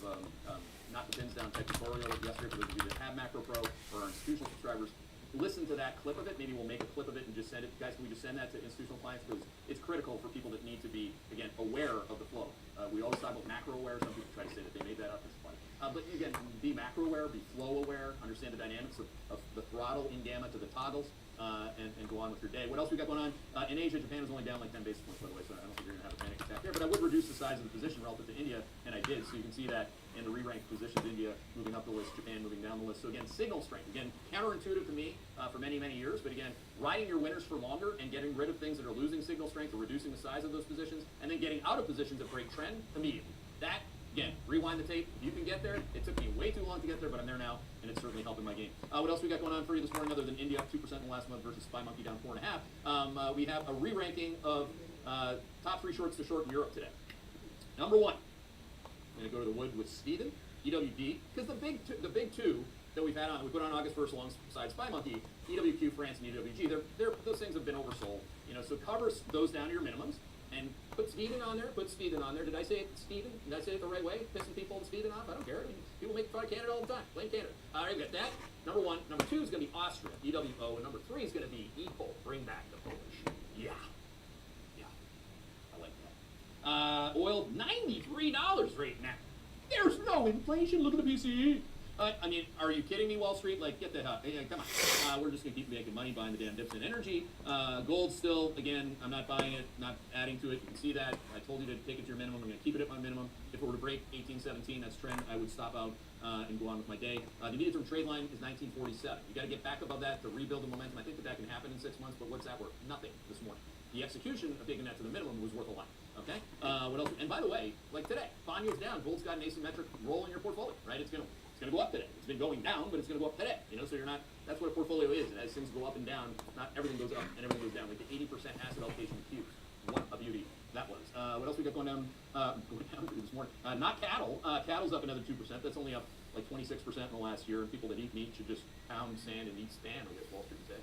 not the pins down type tutorial yesterday for those of you that have Macro Pro or are institutional subscribers. Listen to that clip of it. Maybe we'll make a clip of it and just send it. Guys, can we just send that to institutional clients? Because it's critical for people that need to be, again, aware of the flow. We always talk about macro aware. Some people try to say that they made that up. It's funny. But again, be macro aware, be flow aware, understand the dynamics of the throttle in gamma to the toggles, and go on with your day. What else we got going on? In Asia, Japan was only down like 10 basis points, by the way, so I don't think you're going to have a panic attack there. But I would reduce the size of the position relative to India, and I did. So you can see that in the re-ranked positions, India moving up the list, Japan moving down the list. So again, signal strength. Again, counterintuitive to me for many, many years. But again, riding your winners for longer and getting rid of things that are losing signal strength or reducing the size of those positions, and then getting out of positions of great trend immediately. That, again, rewind the tape. You can get there. It took me way too long to get there, but I'm there now, and it's certainly helping my game. What else we got going on for you this morning other than India up 2% in the last month versus Spy Monkey down 4.5? We have a re-ranking of top 3 shorts to short in Europe today. Number 1, I'm going to go to the wood with Steven, EWD, because the big two that we've had on, we put on August 1st alongside Spy Monkey, EWQ France and EWG, those things have been oversold. So cover those down to your minimums. And put Steven on there, Did I say it, Steven? Did I say it the right way? Pissing people to Steven off? I don't care. I mean, people make fun of Canada all the time. Blame Canada. All right, we got that. Number 1. Number 2 is going to be Austria, EWO. And number 3 is going to be EPO. Bring back the Polish. Yeah. I like that. Oil, $93 right now. There's no inflation. Look at the PCE. I mean, are you kidding me, Wall Street? Like, get the hell, come on. We're just going to keep making money buying the damn dips in energy. Gold still, again, I'm not buying it, not adding to it. You can see that. I told you to take it to your minimum. I'm going to keep it at my minimum. If it were to break 1817, that's trend, I would stop out and go on with my day. The immediate-term trade line is 1947. You got to get back above that to rebuild the momentum. I think that can happen in 6 months, but what's that worth? Nothing this morning. The execution of taking that to the minimum was worth a lot. Okay? What else? And by the way, like today, bond yield's down. Gold's got an asymmetric roll in your portfolio, right? It's going to go up today. It's been going down, but it's going to go up today. So you're not. That's what a portfolio is. And as things go up and down, not everything goes up and everything goes down. Like the 80% asset allocation cubes. What a beauty that was. What else we got going down? This morning. Not cattle. Cattle's up another 2%. That's only up like 26% in the last year. And people that eat meat should just pound sand and eat spam, I guess Wall Street would say.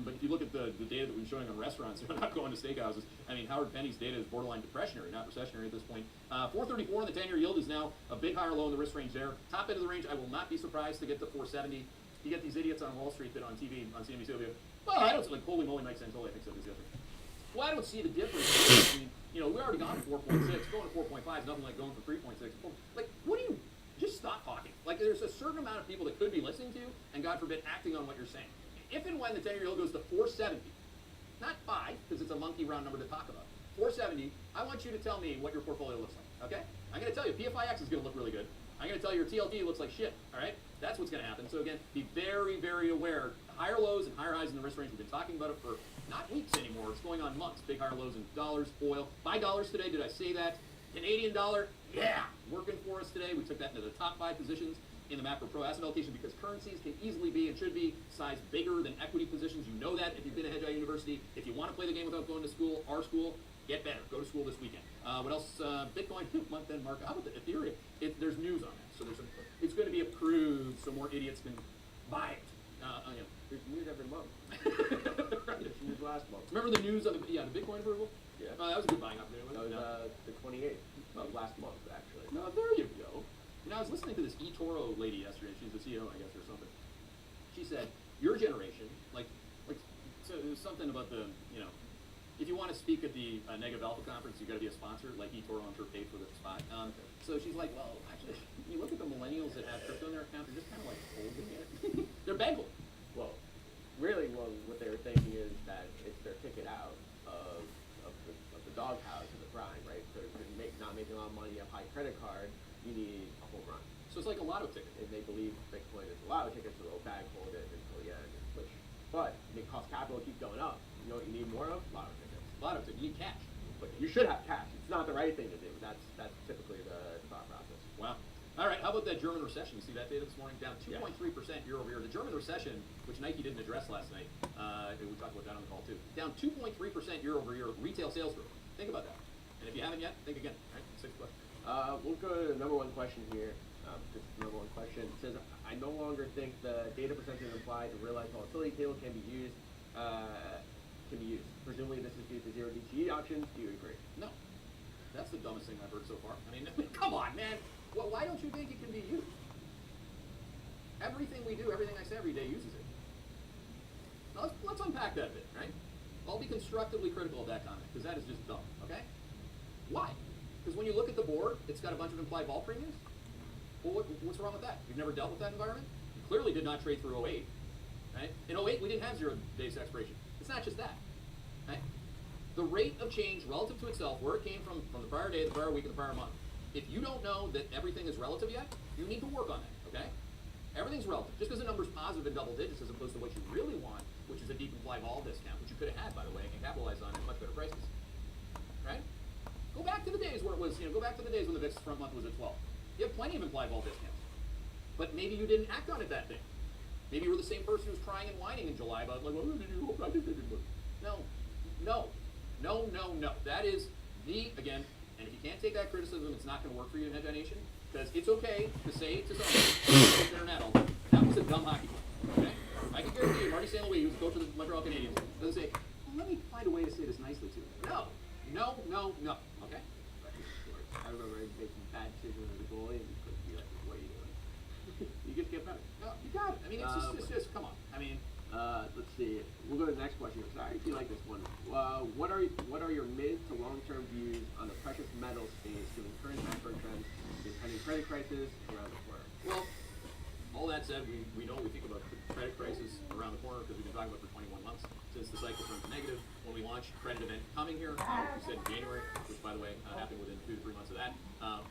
But if you look at the data that we've been showing on restaurants, I'm not going to steakhouses. I mean, Howard Penny's data is borderline depressionary, not recessionary at this point. 434 on the 10-year yield is now a big higher low in the risk range there. Top end of the range, I will not be surprised to get to 470. You get these idiots on Wall Street that on TV, on CNBC, well, I don't see, like, holy moly, Mike Santoli, I think so this yesterday. Well, I don't see the difference. I mean, we're already gone to 4.6. Going to 4.5 is nothing like going for 3.6. Like, what do you, just stop talking. Like, there's a certain amount of people that could be listening to you, and God forbid, acting on what you're saying. If and when the 10-year yield goes to 470, not 5, because it's a monkey round number to talk about, 470, I want you to tell me what your portfolio looks like, okay? I'm going to tell you, PFIX is going to look really good. I'm going to tell you your TLD looks like shit, all right? That's what's going to happen. So again, be very, very aware. Higher lows and higher highs in the risk range. We've been talking about it for not weeks anymore. It's going on months. Big higher lows in dollars, oil. Buy dollars today. Did I say that? Canadian dollar, yeah, working for us today. We took that into the top 5 positions in the Macro Pro asset allocation because currencies can easily be and should be sized bigger than equity positions. You know that if you've been at Hedgehog University. If you want to play the game without going to school, our school, get better. Go to school this weekend. What else? Bitcoin month-end market. How about the Ethereum? There's news on that. So it's going to be approved so more idiots can buy it. Remember the news on the Bitcoin approval? Yeah. That was a good buying opportunity. That was No? the 28th of last month, actually. No, there you go. You know, I was listening to this eToro lady yesterday. She's the CEO, I guess, or something. She said, your generation, so it was something about the, if you want to speak at the Negative Alpha conference, you got to be a sponsor. Like eToro, I'm sure, paid for the spot. So she's like, well, actually, you look at the millennials that have crypto in their account, they're just kind of like holding it. They're bankable. Well, really, what they were thinking is that it's their ticket out of the doghouse of the grind, right? So to not making a lot of money, you have high credit card, you need a home run. So it's like a lotto ticket. And they believe Bitcoin is a lotto ticket, so they'll bag hold it until the end and push. But it costs capital to keep going up. You know what you need more of? Lotto tickets. Lotto ticket. You need cash. But you should have cash. It's not the right thing to do. That's typically the thought process. Wow. All right, how about that German recession? You see that data this morning? Down 2.3% year over year. The German recession, which Nike didn't address last night, we talked about that on the call too. Down 2.3% year over year retail sales growth. Think about that. And if you haven't yet, think again. All right, sixth question. We'll go to the number one question here. This is the number one question. It says, I no longer think the data percentage implied to realized volatility table can be used. Presumably this is due to zero DTE options. Do you agree? No. That's the dumbest thing I've heard so far. I mean, come on, man. Well, why don't you think it can be used? Everything we do, everything I say every day uses it. Now let's unpack that a bit, right? I'll be constructively critical of that comment, because that is just dumb, okay? Why? Because when you look at the board, it's got a bunch of implied vol premiums. Well, what's wrong with that? You've never dealt with that environment? You clearly did not trade through 08, right? In 08, we didn't have 0 days expiration. It's not just that, right? The rate of change relative to itself, where it came from the prior day, the prior week, and the prior month. If you don't know that everything is relative yet, you need to work on that, okay? Everything's relative. Just because a number's positive in double digits as opposed to what you really want, which is a deep implied vol discount, which you could have had, by the way, and capitalized on at much better prices, right? Go back to the days where it was, go back to the days when the VIX front month was at 12. You have plenty of implied vol discounts. But maybe you didn't act on it that day. Maybe you were the same person who was crying and whining in July about, like, oh, did you hope I did it? No. That is again, and if you can't take that criticism, it's not going to work for you in Head Nation, because it's okay to say to someone, internet, that was a dumb hockey play, okay? I can guarantee you, Marty St. Louis, who's the coach of the Montreal Canadiens, doesn't say, well, let me find a way to say this nicely to you. No, okay? I remember making bad decisions as a goalie and you couldn't be like, what are you doing? You just get better. No, you got it. I mean, it's just come on. I mean, let's see. We'll go to the next question. I actually like this one. What are your mid to long term views on the precious metal space given current macro trends, the impending credit crisis around the corner? Well, all that said, we know we think about the credit crisis around the corner because we've been talking about it for 21 months since the cycle turned negative. When we launched credit event coming here, we said in January, which by the way happened within 2 to 3 months of that.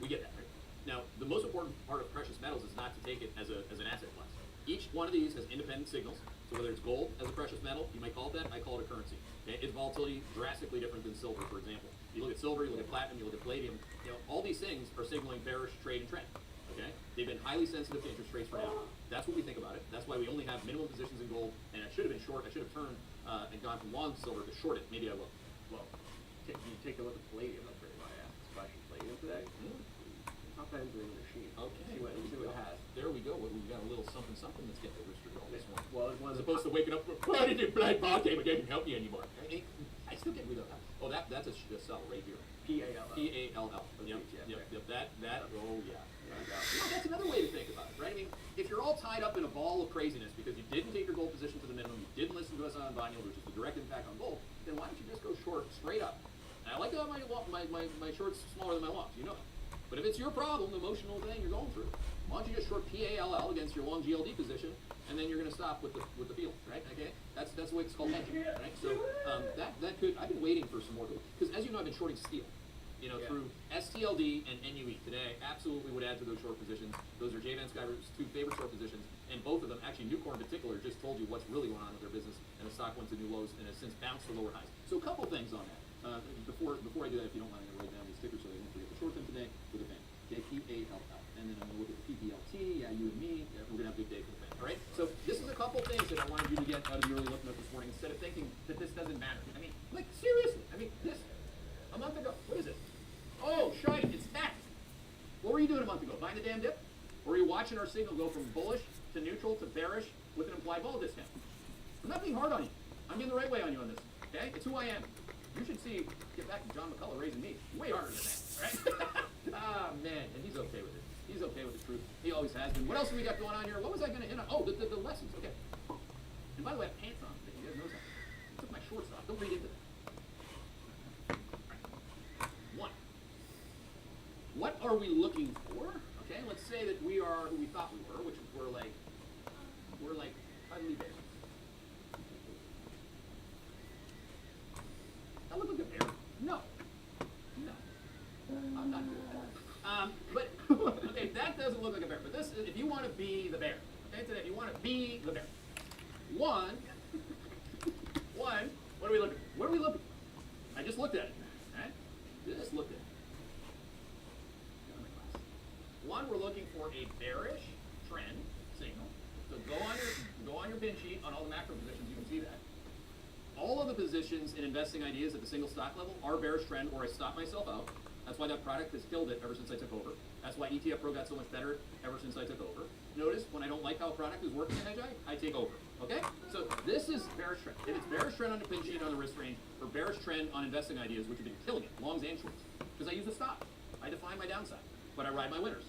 We get that right. Now, the most important part of precious metals is not to take it as an asset class. Each one of these has independent signals. So whether it's gold as a precious metal, you might call it that, I call it a currency. Okay? Its volatility drastically different than silver, for example. You look at silver, you look at platinum, you look at palladium, all these things are signaling bearish trade and trend. Okay? They've been highly sensitive to interest rates for now. That's what we think about it. That's why we only have minimum positions in gold, and I should have been short. I should have turned and gone from long silver to short it. Maybe I will. Well, you take a look at palladium. That's really why I asked this question. Palladium today? Top ends in the machine. Okay. See what it has. There we go. We got a little something let's get the rooster going this one. Well, it's one of As opposed to waking up, why did you play ball game? I didn't help you anymore. I still get rid of that. Oh, that's a cell right here. PALL. PALL. Yep. That. Oh, yeah. That's another way to think about it, right? I mean, if you're all tied up in a ball of craziness because you didn't take your gold position to the minimum, you didn't listen to us on bond yield, which is the direct impact on gold, then why don't you just go short straight up? And I like to have my shorts smaller than my longs, you know that. But if it's your problem, the emotional thing you're going through, why don't you just short PALL against your long GLD position, and then you're going to stop with the field, right? Okay, that's the way it's called hedging, right? So that could, I've been waiting for some more, because as you know, I've been shorting steel. Through STLD and NUE today, absolutely would add to those short positions. Those are Jay Van Skyver's 2 favorite short positions, and both of them, actually Nucor in particular, just told you what's really going on with their business, and the stock went to new lows and has since bounced to lower highs. So a couple things on that. Before I do that, if you don't mind, I'm going to write down these stickers so I don't forget the short term today for the fan. Okay, PALL. And then I'm going to look at the PPLT, yeah, you and me, yeah, we're going to have a big day for the fan. All right? So this is a couple things that I wanted you to get out of the early look note this morning instead of thinking that this doesn't matter. I mean, like, seriously. I mean, this, a month ago, what is it? Oh, shite, it's that. What were you doing a month ago? Buying the damn dip? Or were you watching our signal go from bullish to neutral to bearish with an implied vol discount? I'm not being hard on you. I'm being the right way on you on this. Okay? It's who I am. You should see, get back to John McCullough raising me. Way harder than that, right? Ah, man, and he's okay with it. He's okay with the truth. He always has been. What else have we got going on here? What was I going to hit on? Oh, the lessons. Okay. And by the way, I have pants on. If you guys notice that. I took my shorts off. Don't read into that. One. What are we looking for? Okay, let's say that we are who we thought we were, which we're like cuddly bears. That look like a bear? No. No. I'm not doing that. But okay, that doesn't look like a bear. But this, if you want to be the bear, okay, today, if you want to be the bear, one. What are we looking for? What are we looking for? I just looked at it. Right? Just looked at it. One, we're looking for a bearish trend signal. So go on your bin sheet on all the macro positions. You can see that. All of the positions in investing ideas at the single stock level are bearish trend, or I stop myself out. That's why that product has killed it ever since I took over. That's why ETF Pro got so much better ever since I took over. Notice when I don't like how a product is working in Hedgeye, I take over. Okay? So this is bearish trend. If it's bearish trend on the pin sheet on the risk range, or bearish trend on investing ideas, which have been killing it, longs and shorts, because I use a stop. I define my downside, but I ride my winners.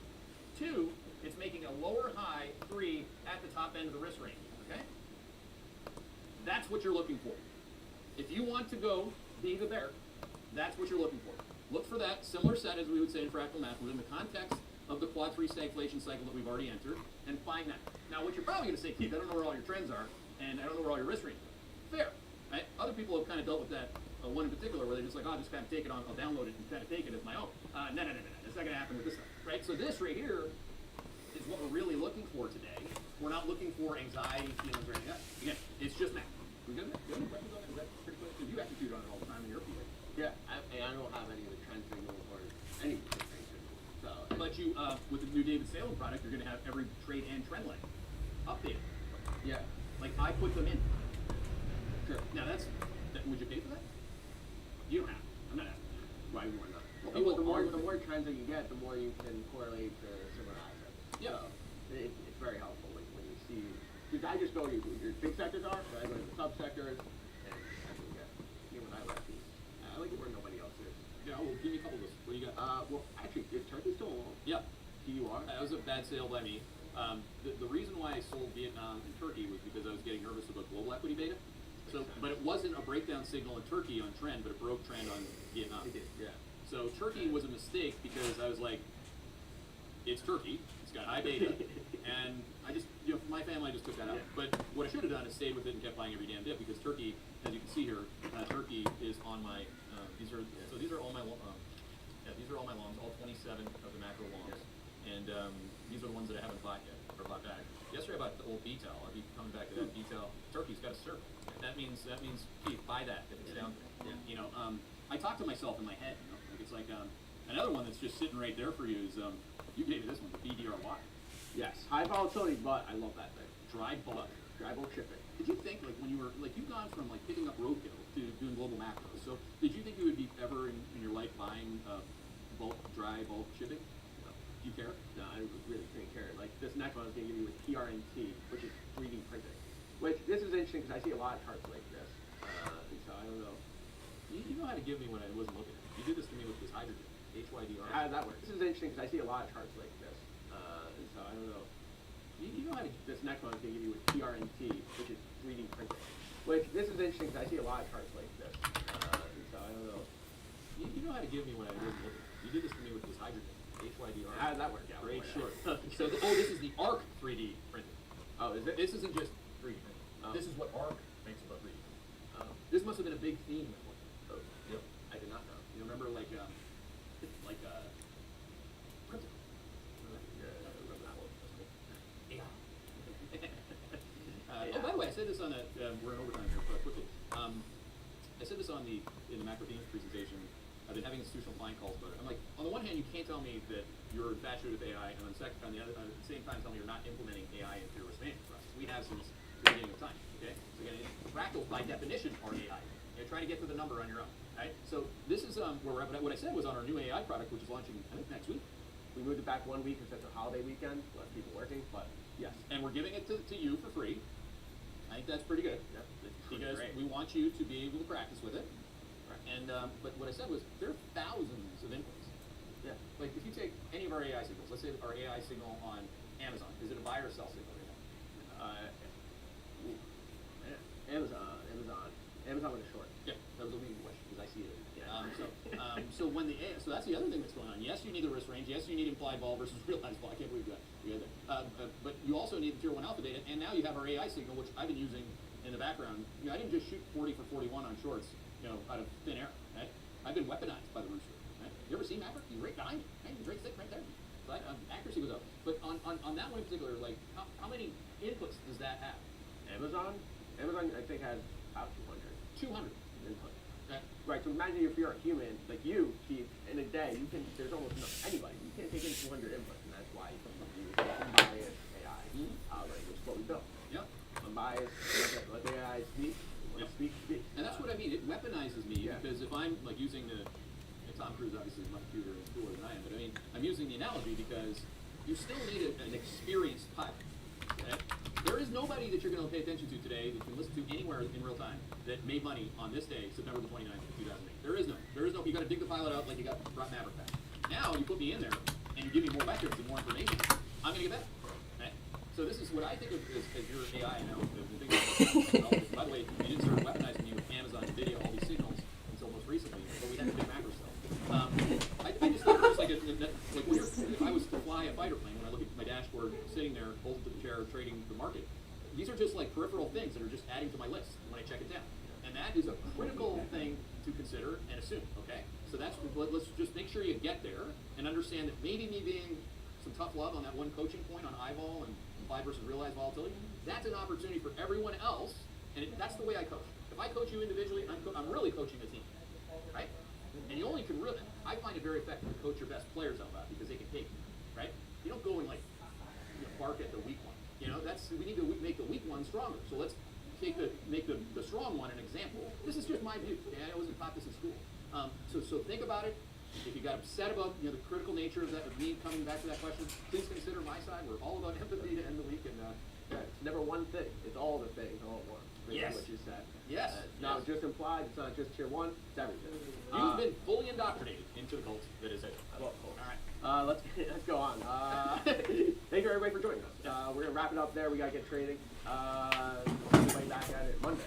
Two, it's making a lower high 3 at the top end of the risk range. Okay? That's what you're looking for. If you want to go be the bear, that's what you're looking for. Look for that similar set, as we would say in fractal math, within the context of the quad 3 stagflation cycle that we've already entered, and find that. Now, what you're probably going to say, Keith, I don't know where all your trends are, and I don't know where all your risk ranges are. Fair. Right? Other people have kind of dealt with that, one in particular, where they're just like, oh, I'll just kind of take it on, I'll download it and kind of take it as my own. No. That's not going to happen with this stuff. Right? So this right here is what we're really looking for today. We're not looking for anxiety, feelings, or anything else. Again, it's just math. We good? Good? Is that pretty clear? Because you execute on it all the time in your field. Yeah, I don't have any of the trend signals or any of the trend signals. So, But you, with the new David Salem product, you're going to have every trade and trend line updated. yeah, Like I put them in. sure. Now would you pay for that? You don't have. I'm not asking. Why more not? Okay, Well, well, the more trends that you get, the more you can correlate to similar assets. Yeah. So it's very helpful when you see. Because I just go to your big sectors are, so I go to the subsectors, and that's what you get. You know, what I like these. I like it where nobody else is. Yeah. Well, give me a couple of those. What do you got? Well, actually, is Turkey still alone? Yeah. TUR? That was a bad sale by me. The reason why I sold Vietnam and Turkey was because I was getting nervous about global equity beta. So, but it wasn't a breakdown signal in Turkey on trend, but it broke trend on Vietnam. It did, yeah. So Turkey was a mistake because I was like, it's Turkey, it's got high beta, and I just, for my family, I just took that out. Yeah. But what I should have done is stayed with it and kept buying every damn dip, because Turkey, as you can see here, Turkey is on my, these are all my, these are all my longs, all 27 of the macro longs, and these are the ones that I haven't bought yet, or bought back. Yesterday I bought the old detail. I'll be coming back to that detail. Turkey's got a circle. That means, Keith, buy that if it's down there. Yeah. I talk to myself in my head. Like it's like another one that's just sitting right there for you is you gave me this one, the BDRY, Yes, high volatility, but I love that thing. dry bulk. Dry bulk shipping. Did you think like when you were like you've gone from like picking up roadkill to doing global macros? So did you think you would be ever in your life buying dry bulk shipping? No. Do you care? No, I really couldn't care. Like this next one I was going to give you with PRNT, which is 3D printing. Which this is interesting because I see a lot of charts like this. And so I don't know. You know how to give me when I wasn't looking. You did this to me with this hydrogen, HYDR. How does that work? This is interesting because I see a lot of charts like this. And so I don't know. You know how to. This next one I was going to give you with PRNT, which is 3D printing. Which this is interesting because I see a lot of charts like this. And so I don't know. You know how to give me when I wasn't looking. You did this to me with this hydrogen, HYDR. How does that work? Yeah, Great sure. So this is the ARC 3D printing. Oh, is it? This isn't just 3D printing. Oh. This is what ARC makes about 3D. Oh. This must have been a big theme at one point. Oh. Yep. I did not know. You remember like crypto? Yeah, I remember that one. That's cool. AI. Oh, by the way, I said this on that. We're in overtime here, but quickly. I said this in the macro themes presentation. I've been having institutional client calls about it. I'm like, on the one hand, you can't tell me that you're infatuated with AI, and on the same time, tell me you're not implementing AI into your risk management process. We have since the beginning of time. Okay, so again, fractals by definition are AI. You're trying to get to the number on your own. Right? So this is where we're at. But what I said was on our new AI product, which is launching I think next week. We moved it back 1 week because it's a holiday weekend, less people working, but yes. And we're giving it to you for free. I think that's pretty good. Yep. Because Great. we want you to be able to practice with it. Right. And but what I said was there are thousands of inputs. Yeah. Like if you take any of our AI signals, let's say our AI signal on Amazon, is it a buy or a sell signal right now? Amazon with a short. Yeah, that was a leading question because I see it. Yeah. So when the so that's the other thing that's going on. Yes, you need the risk range. Yes, you need implied vol versus realized vol. I can't believe that. But you also need the tier 1 alpha data, and now you have our AI signal, which I've been using in the background. You know, I didn't just shoot 40 for 41 on shorts, you know, out of thin air. Right? I've been weaponized by the rooster. Right? You ever seen Maverick? He's right behind me. Right? He's right sitting right there. So accuracy was up. But on that one in particular, like how many inputs does that have? Amazon I think has about 200 200. inputs. Right? Right, so imagine if you're a human, like you, Keith, in a day, there's almost anybody. You can't take in 200 inputs, and that's why you use unbiased AI, which is what we built. Yep. Unbiased, let the AI speak, let it speak. And that's what I mean. It weaponizes me Yeah. because if I'm like using Tom Cruise obviously is much cuter and cooler than I am, but I mean I'm using the analogy because you still need an experienced pilot. Okay? There is nobody that you're going to pay attention to today that you can listen to anywhere in real time that made money on this day, September the 29th, 2008. There is no. You got to dig the pilot out like you got brought Maverick back. Now you put me in there and you give me more vectors and more information. I'm going to get better. Okay? So this is what I think of as your AI now. The thing about, by the way, you didn't start weaponizing me with Amazon, NVIDIA, all these signals until most recently, but we had the big macro stuff. I just think it's like if I was to fly a fighter plane, when I look at my dashboard sitting there, bolted to the chair, trading the market, these are just like peripheral things that are just adding to my list when I check it down. And that is a critical thing to consider and assume, okay? So let's just make sure you get there and understand that maybe me being some tough love on that one coaching point on eyeball and implied versus realized volatility, that's an opportunity for everyone else, and that's the way I coach. If I coach you individually, I'm really coaching the team, right? And you only can really, I find it very effective to coach your best players out loud because they can take, right? You don't go and like bark at the weak one. You know, we need to make the weak one stronger. So let's make the strong one an example. This is just my view. Okay? I wasn't taught this in school. So think about it. If you got upset about the critical nature of me coming back to that question, please consider my side. We're all about empathy to end the week, and It's never one thing. It's all the things all at once. Yes. What you said. Yes. It's not just implied. It's not just tier 1. It's everything. You've been fully indoctrinated into the cult that is it. Well, All right. let's go on. Thank you everybody for joining us. We're gonna wrap it up there. We gotta get trading. Everybody back at it Monday.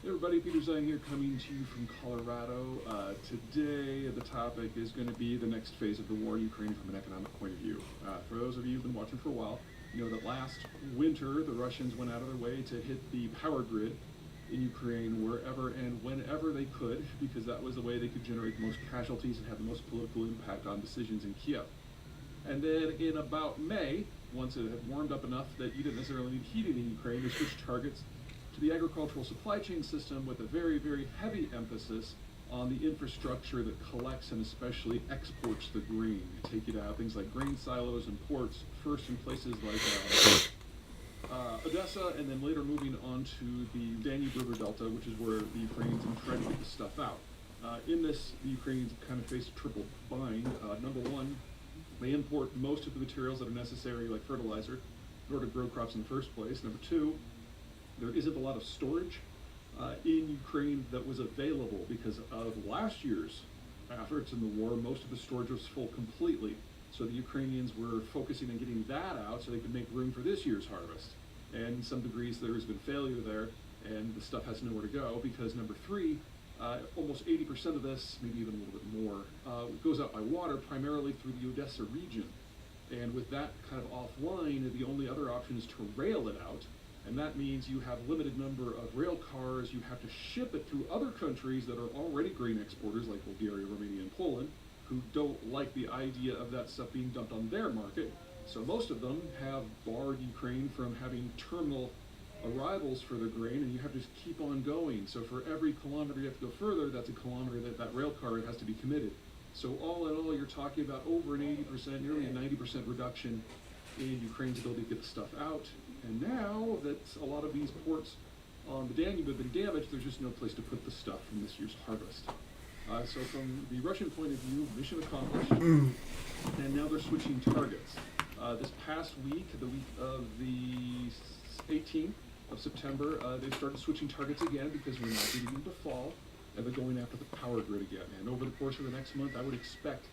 Hey everybody, Peter Zhang here coming to you from Colorado. Today the topic is going to be the next phase of the war in Ukraine from an economic point of view. For those of you who've been watching for a while, you know that last winter the Russians went out of their way to hit the power grid in Ukraine wherever and whenever they could, because that was the way they could generate the most casualties and have the most political impact on decisions in Kiev. And then in about May, once it had warmed up enough that you didn't necessarily need heating in Ukraine, they switched targets to the agricultural supply chain system with a very, very heavy emphasis on the infrastructure that collects and especially exports the grain. You take it out, things like grain silos and ports, first in places like Odessa, and then later moving on to the Danube River Delta, which is where the Ukrainians have tried to get the stuff out. In this, the Ukrainians kind of face a triple bind. Number one, they import most of the materials that are necessary, like fertilizer, in order to grow crops in the first place. Number two, there isn't a lot of storage in Ukraine that was available because of last year's efforts in the war. Most of the storage was full completely. So the Ukrainians were focusing on getting that out so they could make room for this year's harvest. And in some degrees there has been failure there, and the stuff has nowhere to go because number three, almost 80% of this, maybe even a little bit more, goes out by water, primarily through the Odessa region. And with that kind of offline, the only other option is to rail it out. And that means you have a limited number of rail cars, you have to ship it through other countries that are already grain exporters, like Bulgaria, Romania, and Poland, who don't like the idea of that stuff being dumped on their market. So most of them have barred Ukraine from having terminal arrivals for the grain, and you have to just keep on going. So for every kilometer you have to go further, that's a kilometer that rail car has to be committed. So all in all, you're talking about over an 80%, nearly a 90% reduction in Ukraine's ability to get the stuff out. And now that a lot of these ports on the Danube have been damaged, there's just no place to put the stuff from this year's harvest. So from the Russian point of view, mission accomplished, and now they're switching targets. This past week, the week of the 18th of September, they started switching targets again because we're now getting into fall, and they're going after the power grid again. And over the course of the next month, I would expect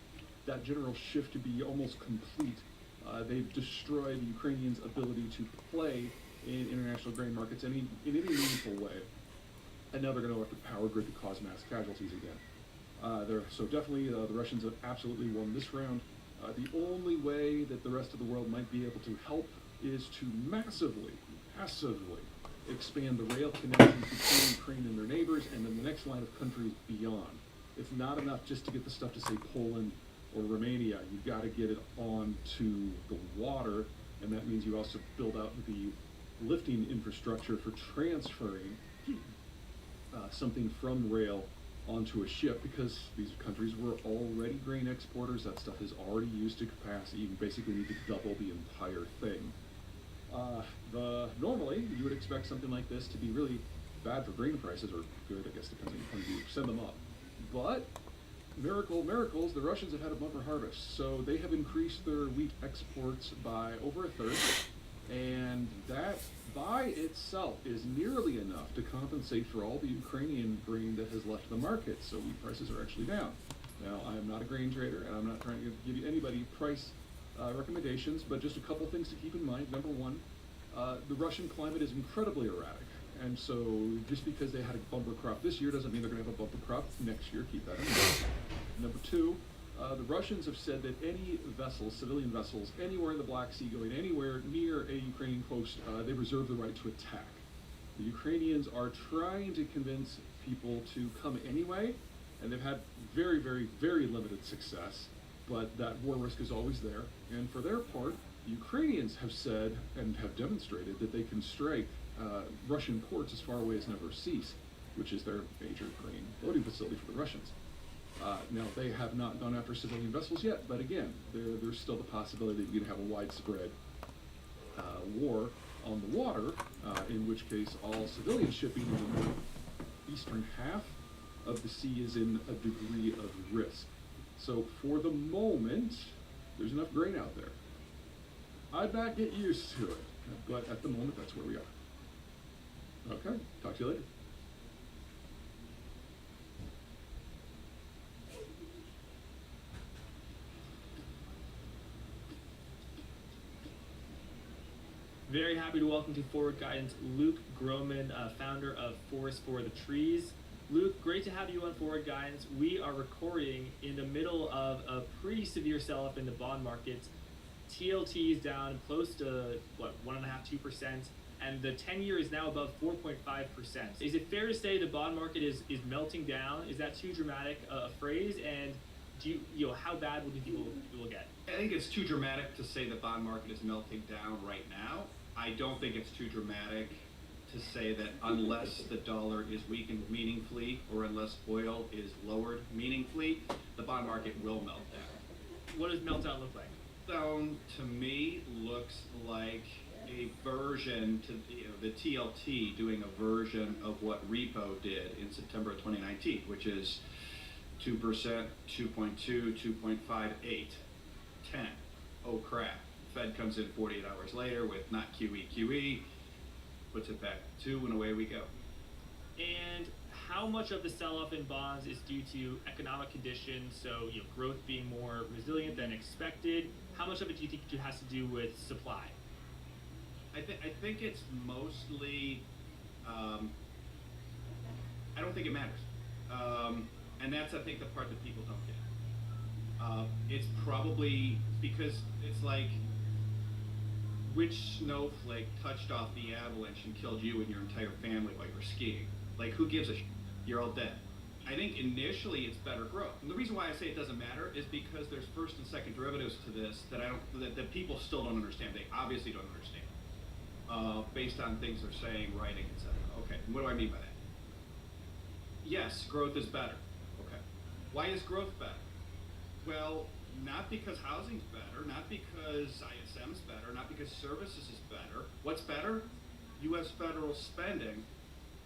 that general shift to be almost complete. They've destroyed the Ukrainians' ability to play in international grain markets in any meaningful way. And now they're going to go after the power grid to cause mass casualties again. So definitely the Russians have absolutely won this round. The only way that the rest of the world might be able to help is to massively expand the rail connections between Ukraine and their neighbors and then the next line of countries beyond. It's not enough just to get the stuff to, say, Poland or Romania. You've got to get it onto the water, and that means you also build out the lifting infrastructure for transferring something from rail onto a ship, because these countries were already grain exporters. That stuff is already used to capacity. You basically need to double the entire thing. Normally, you would expect something like this to be really bad for grain prices, or good, I guess, depends on your point of view, send them up. But, miracles, the Russians have had a bumper harvest, so they have increased their wheat exports by over a third, and that by itself is nearly enough to compensate for all the Ukrainian grain that has left the market, so wheat prices are actually down. Now, I am not a grain trader, and I'm not trying to give you anybody price recommendations, but just a couple things to keep in mind. Number one, the Russian climate is incredibly erratic, and so just because they had a bumper crop this year doesn't mean they're going to have a bumper crop next year. Keep that in mind. Number two, the Russians have said that any vessels, civilian vessels, anywhere in the Black Sea going anywhere near a Ukrainian coast, they reserve the right to attack. The Ukrainians are trying to convince people to come anyway, and they've had very, very, very limited success, but that war risk is always there. And for their part, the Ukrainians have said and have demonstrated that they can strike Russian ports as far away as Novorossiysk, which is their major grain loading facility for the Russians. Now, they have not gone after civilian vessels yet, but again, there's still the possibility that you can have a widespread war on the water, in which case all civilian shipping in the northeastern half of the sea is in a degree of risk. So for the moment, there's enough grain out there. I'd not get used to it, but at the moment, that's where we are. Okay, talk to you later. Very happy to welcome to Forward Guidance Luke Groman, founder of Forest for the Trees. Luke, great to have you on Forward Guidance. We are recording in the middle of a pretty severe sell-off in the bond markets. TLT is down close to, 1.5%, 2%, and the 10-year is now above 4.5%. Is it fair to say the bond market is melting down? Is that too dramatic a phrase? And do you how bad will people get? I think it's too dramatic to say the bond market is melting down right now. I don't think it's too dramatic to to say that unless the dollar is weakened meaningfully or unless oil is lowered meaningfully, the bond market will melt down. What does meltdown look like? Meltdown to me looks like a version to the TLT doing a version of what repo did in September of 2019, which is 2%, 2.2, 2.58, 10. Oh crap. Fed comes in 48 hours later with not QE, puts it back at 2, and away we go. And how much of the sell-off in bonds is due to economic conditions, so growth being more resilient than expected? How much of it do you think it has to do with supply? I think it's mostly, I don't think it matters. And that's, I think, the part that people don't get. It's probably because it's like, which snowflake touched off the avalanche and killed you and your entire family while you were skiing? Like, who gives a shit? You're all dead. I think initially it's better growth. And the reason why I say it doesn't matter is because there's first and second derivatives to this that people still don't understand. They obviously don't understand. Based on things they're saying, writing, etc. Okay, what do I mean by that? Yes, growth is better. Okay. Why is growth better? Well, not because housing's better, not because ISM's better, not because services is better. What's better? U.S. federal spending,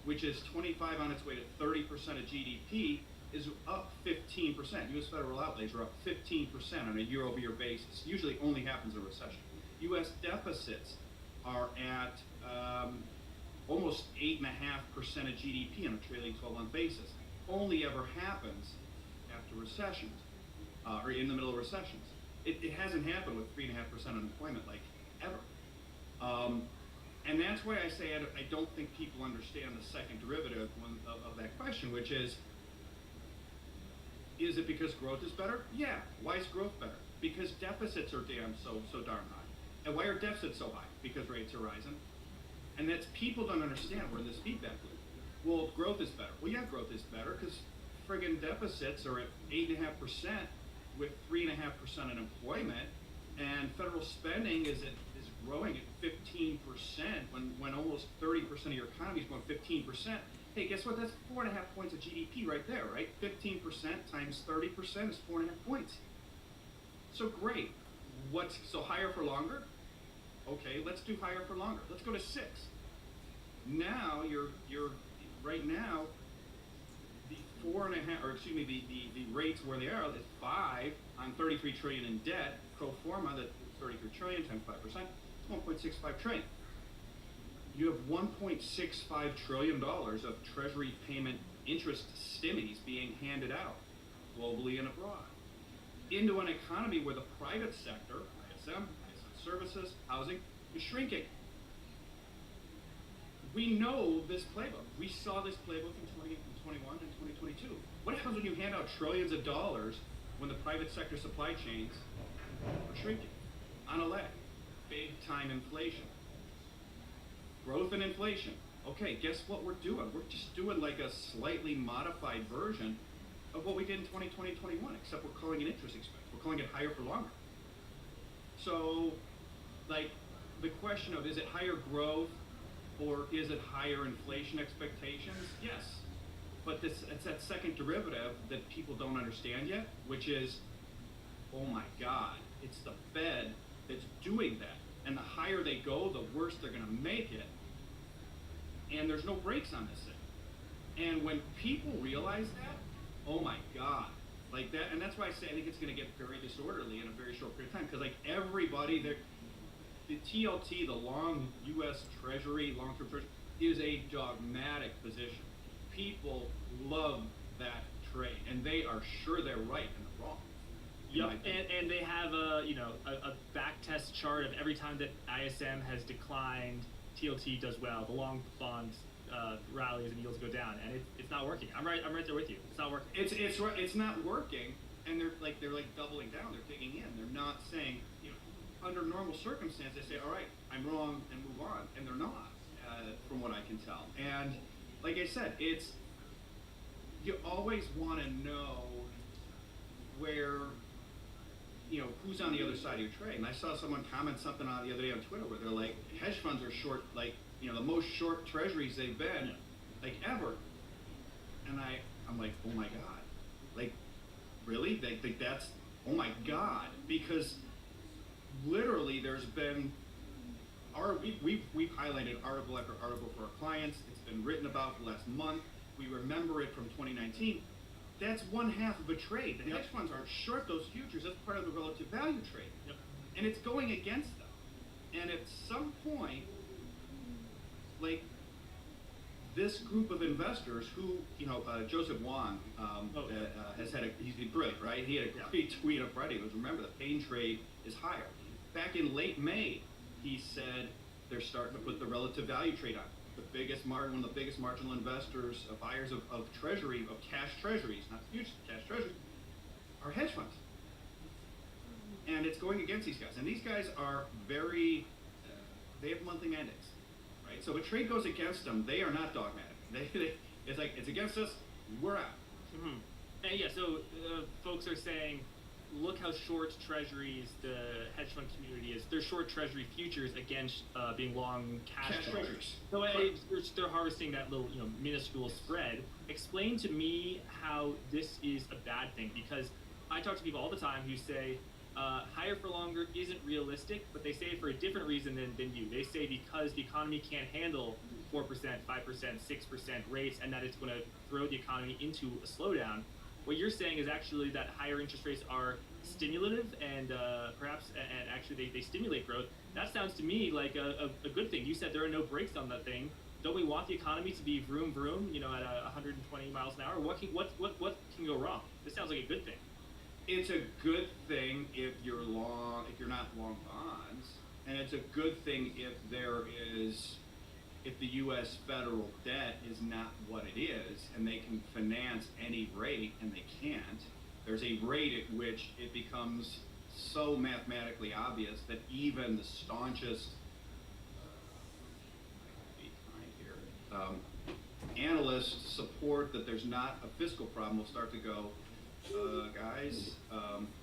which is 25 on its way to 30% of GDP, is up 15%. U.S. federal outlays are up 15% on a year-over-year basis. Usually only happens in a recession. U.S. deficits are at almost 8.5% of GDP on a trailing 12-month basis. Only ever happens after recessions, or in the middle of recessions. It hasn't happened with 3.5% unemployment, like, ever. And that's why I say I don't think people understand the second derivative of that question, which is it because growth is better? Yeah. Why is growth better? Because deficits are so darn high. And why are deficits so high? Because rates are rising. And that's, people don't understand, we're in this feedback loop. Well, growth is better. Well, yeah, growth is better because friggin' deficits are at 8.5% with 3.5% unemployment, and federal spending is growing at 15% when almost 30% of your economy is growing 15%. Hey, guess what? That's 4.5 points of GDP right there, right? 15% times 30% is 4.5 points. So great. So higher for longer? Okay, let's do higher for longer. Let's go to 6. Now you're right now the 4.5, or excuse me, the rates where they are is 5 on 33 trillion in debt. Pro forma, that 33 trillion times 5%, it's 1.65 trillion. You have $1.65 trillion of Treasury payment interest stimmies being handed out globally and abroad into an economy where the private sector, ISM services, housing, is shrinking. We know this playbook. We saw this playbook in 2021 and 2022. What happens when you hand out trillions of dollars when the private sector supply chains are shrinking? On a lag. Big time inflation. Growth and inflation. Okay, guess what we're doing? We're just doing like a slightly modified version of what we did in 2020, 21, except we're calling it interest expense. We're calling it higher for longer. So, like, the question of, is it higher growth or is it higher inflation expectations? Yes. But it's that second derivative that people don't understand yet, which is, oh my God, it's the Fed that's doing that. And the higher they go, the worse they're going to make it. And there's no brakes on this thing. And when people realize that, oh my God, like that, and that's why I say I think it's going to get very disorderly in a very short period of time, because like everybody, the TLT, the long U.S. Treasury, long-term Treasury, is a dogmatic position. People love that trade, and they are sure they're right and they're wrong. Yep, and they have a back test chart of every time that ISM has declined, TLT does well. The long bonds rallies and yields go down, and it's not working. I'm right there with you. It's not working. It's not working, and they're doubling down. They're digging in. They're not saying, under normal circumstances, they say, all right, I'm wrong, and move on, and they're not, from what I can tell. And like I said, you always want to know where, who's on the other side of your trade. And I saw someone comment something on the other day on Twitter where they're like, hedge funds are short, like the most short treasuries they've been, like ever. And I'm like, oh my God, like, really? They think that's, oh my God, because literally there's been, we've highlighted article after article for our clients. It's been written about for the last month. We remember it from 2019. That's one half of a trade. The hedge funds aren't short those futures. That's part of the relative value trade. Yep. And it's going against them. And at some point, like, this group of investors who, Joseph Wong has had he's been brilliant, right? He had a great tweet on Friday. It was, remember, the pain trade is higher. Back in late May, he said they're starting to put the relative value trade on. One of the biggest marginal investors, buyers of cash treasuries, not futures, cash treasuries, are hedge funds. And it's going against these guys. And these guys are very, they have monthly mandates, right? So if a trade goes against them, they are not dogmatic. It's like, it's against us, we're out. Mm-hmm. And yeah, so folks are saying, look how short treasuries the hedge fund community is. They're short treasury futures against being long cash treasuries. So they're harvesting that little, minuscule spread. Explain to me how this is a bad thing, because I talk to people all the time who say higher for longer isn't realistic, but they say it for a different reason than you. They say because the economy can't handle 4%, 5%, 6% rates, and that it's going to throw the economy into a slowdown. What you're saying is actually that higher interest rates are stimulative and actually they stimulate growth. That sounds to me like a good thing. You said there are no brakes on that thing. Don't we want the economy to be vroom vroom, at 120 miles an hour? What can go wrong? This sounds like a good thing. It's a good thing if you're not long bonds, and it's a good thing if the U.S. federal debt is not what it is, and they can finance any rate, and they can't. There's a rate at which it becomes so mathematically obvious that even the staunchest analysts support that there's not a fiscal problem will start to go, guys,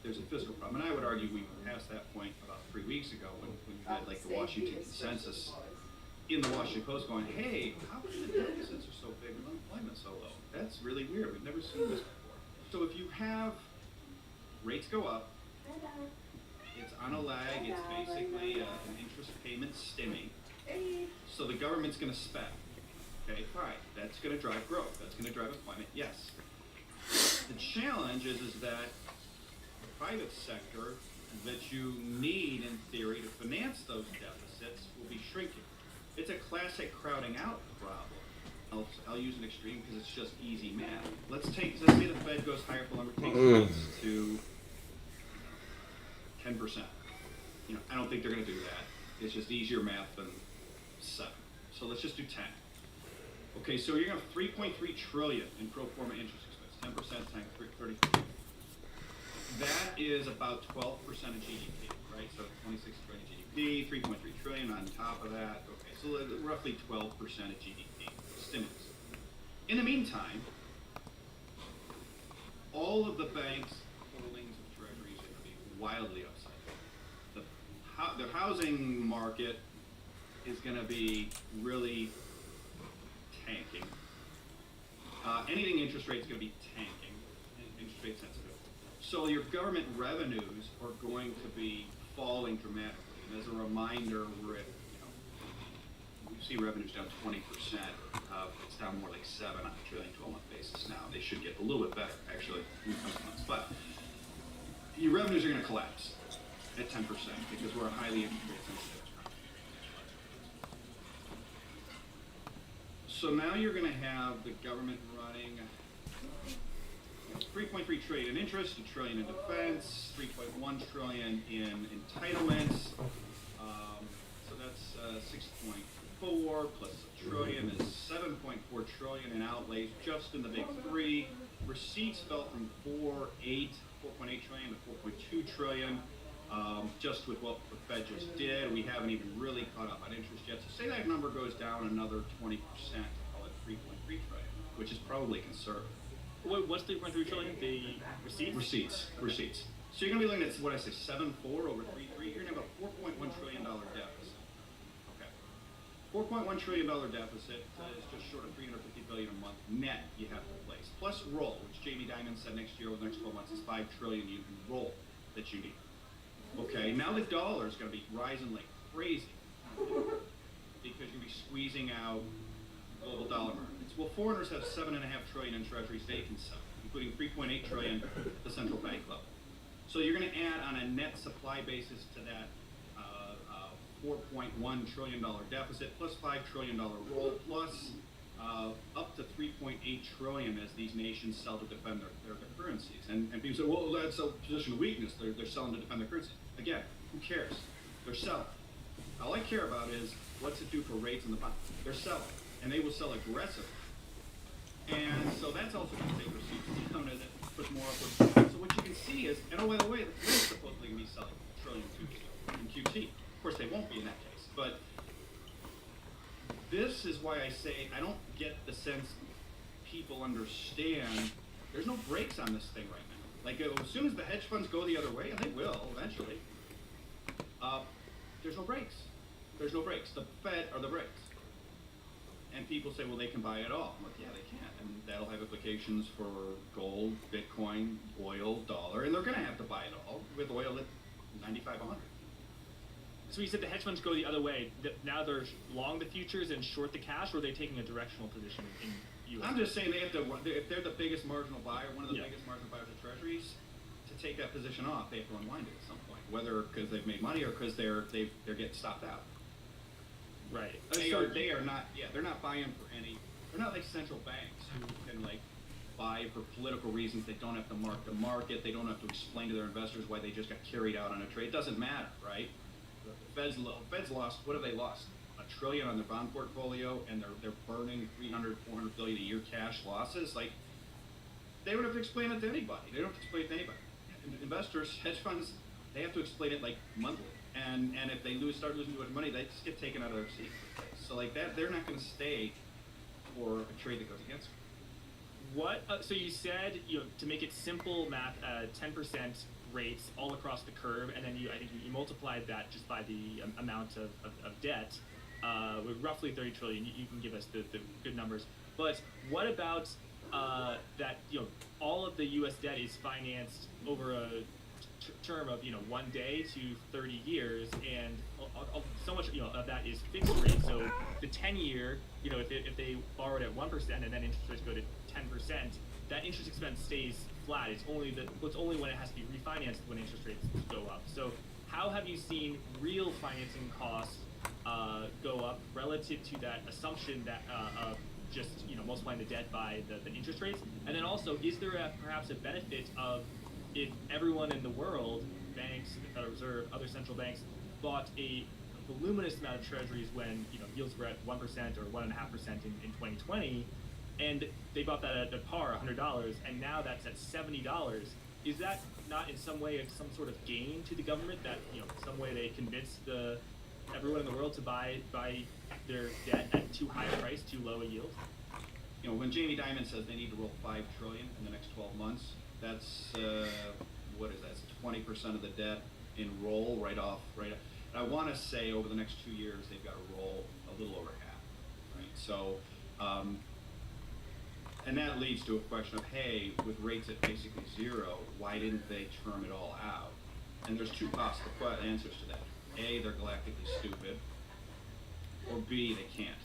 there's a fiscal problem. And I would argue we passed that point about 3 weeks ago when you had like the Washington consensus in the Washington Post going, hey, how come the deficits are so big and unemployment so low? That's really weird. We've never seen this before. So if you have rates go up, it's on a lag, it's basically an interest payment stimming. So the government's going to spend. Okay, fine. That's going to drive growth. That's going to drive employment. Yes. The challenge is that the private sector that you need in theory to finance those deficits will be shrinking. It's a classic crowding out problem. I'll use an extreme because it's just easy math. Let's say the Fed goes higher for longer, takes rates to 10%. I don't think they're going to do that. It's just easier math than 7. So let's just do 10. Okay, so you're going to have 3.3 trillion in pro forma interest expense, 10% times 30. That is about 12% of GDP, right? So 26 trillion GDP, 3.3 trillion on top of that. Okay, so roughly 12% of GDP stimulus. In the meantime, all of the banks' holdings of treasuries are going to be wildly upside. The housing market is going to be really tanking. Anything interest rate is going to be tanking, interest rate sensitive. So your government revenues are going to be falling dramatically. And as a reminder, we're at, we see revenues down 20%. It's down more like 7 on a trailing 12-month basis now. They should get a little bit better, actually, in the coming months. But your revenues are going to collapse at 10% because we're a highly interest rate sensitive economy. So now you're going to have the government running 3.3 trillion in interest, $1 trillion in defense, 3.1 trillion in entitlements. So that's 6.4 plus $1 trillion is 7.4 trillion in outlays just in the big three. Receipts fell from 4.8 trillion to 4.2 trillion. Just with what the Fed just did, we haven't even really caught up on interest yet. So say that number goes down another 20%, call it 3.3 trillion, which is probably conservative. What's 3.3 trillion? The receipts? Receipts. So you're going to be looking at, what I say, 7.4 over 3.3. You're going to have a $4.1 trillion deficit. Okay. $4.1 trillion deficit is just short of $350 billion a month net you have to replace. Plus roll, which Jamie Dimon said next year over the next 12 months is $5 trillion you can roll that you need. Okay, now the dollar is going to be rising like crazy because you're going to be squeezing out global dollar markets. Well, foreigners have $7.5 trillion in treasuries they can sell, including $3.8 trillion at the central bank level. So you're going to add on a net supply basis to that $4.1 trillion deficit, plus $5 trillion roll, plus up to $3.8 trillion as these nations sell to defend their currencies. And people say, well, that's a position of weakness. They're selling to defend their currency. Again, who cares? They're selling. All I care about is what's it do for rates in the bond. They're selling, and they will sell aggressively. And so that's also going to take receipts down as it puts more upward. So what you can see is, and oh, by the way, the Fed's supposedly going to be selling $1 trillion in QT. Of course, they won't be in that case, but this is why I say I don't get the sense people understand there's no brakes on this thing right now. Like, as soon as the hedge funds go the other way, and they will eventually, there's no brakes. There's no brakes. The Fed are the brakes. And people say, well, they can buy it all. I'm like, yeah, they can. And that'll have implications for gold, Bitcoin, oil, dollar, and they're going to have to buy it all with oil at 95, 100. So you said the hedge funds go the other way. Now they're long the futures and short the cash, or are they taking a directional position in U.S.? I'm just saying they have to, if they're the biggest marginal buyer, one of the Yeah. biggest marginal buyers of treasuries, to take that position off, they have to unwind it at some point, whether because they've made money or because they're getting stopped out. Right. They are not, they're not buying for any, they're not like central banks who can like buy for political reasons. They don't have to mark the market. They don't have to explain to their investors why they just got carried out on a trade. It doesn't matter, right? The Fed's lost, what have they lost? $1 trillion on their bond portfolio, and they're burning 300, 400 billion a year cash losses. Like, they don't have to explain it to anybody. They don't have to explain it to anybody. Investors, hedge funds, they have to explain it like monthly. And if they start losing too much money, they just get taken out of their seat. So like that, they're not going to stay for a trade that goes against them. What? So you said, to make it simple math, 10% rates all across the curve, and then I think you multiplied that just by the amount of debt, with roughly 30 trillion. You can give us the good numbers. But what about that? All of the U.S. debt is financed over a term of 1 day to 30 years, and so much of that is fixed rate. So the 10-year, if they borrowed at 1% and then interest rates go to 10%, that interest expense stays flat. It's only when it has to be refinanced when interest rates go up. So how have you seen real financing costs go up relative to that assumption that of just multiplying the debt by the interest rates? And then also, is there perhaps a benefit of if everyone in the world, banks, the Federal Reserve, other central banks, bought a voluminous amount of treasuries when yields were at 1% or 1.5% in 2020, and they bought that at par, $100, and now that's at $70. Is that not in some way some sort of gain to the government that some way they convinced everyone in the world to buy their debt at too high a price, too low a yield? When Jamie Dimon says they need to roll $5 trillion in the next 12 months, that's what is that? It's 20% of the debt in roll right off. And I want to say over the next 2 years they've got to roll a little over half, right? So, and that leads to a question of, hey, with rates at basically zero, why didn't they term it all out? And there's two possible answers to that. A, they're galactically stupid, or B, they can't.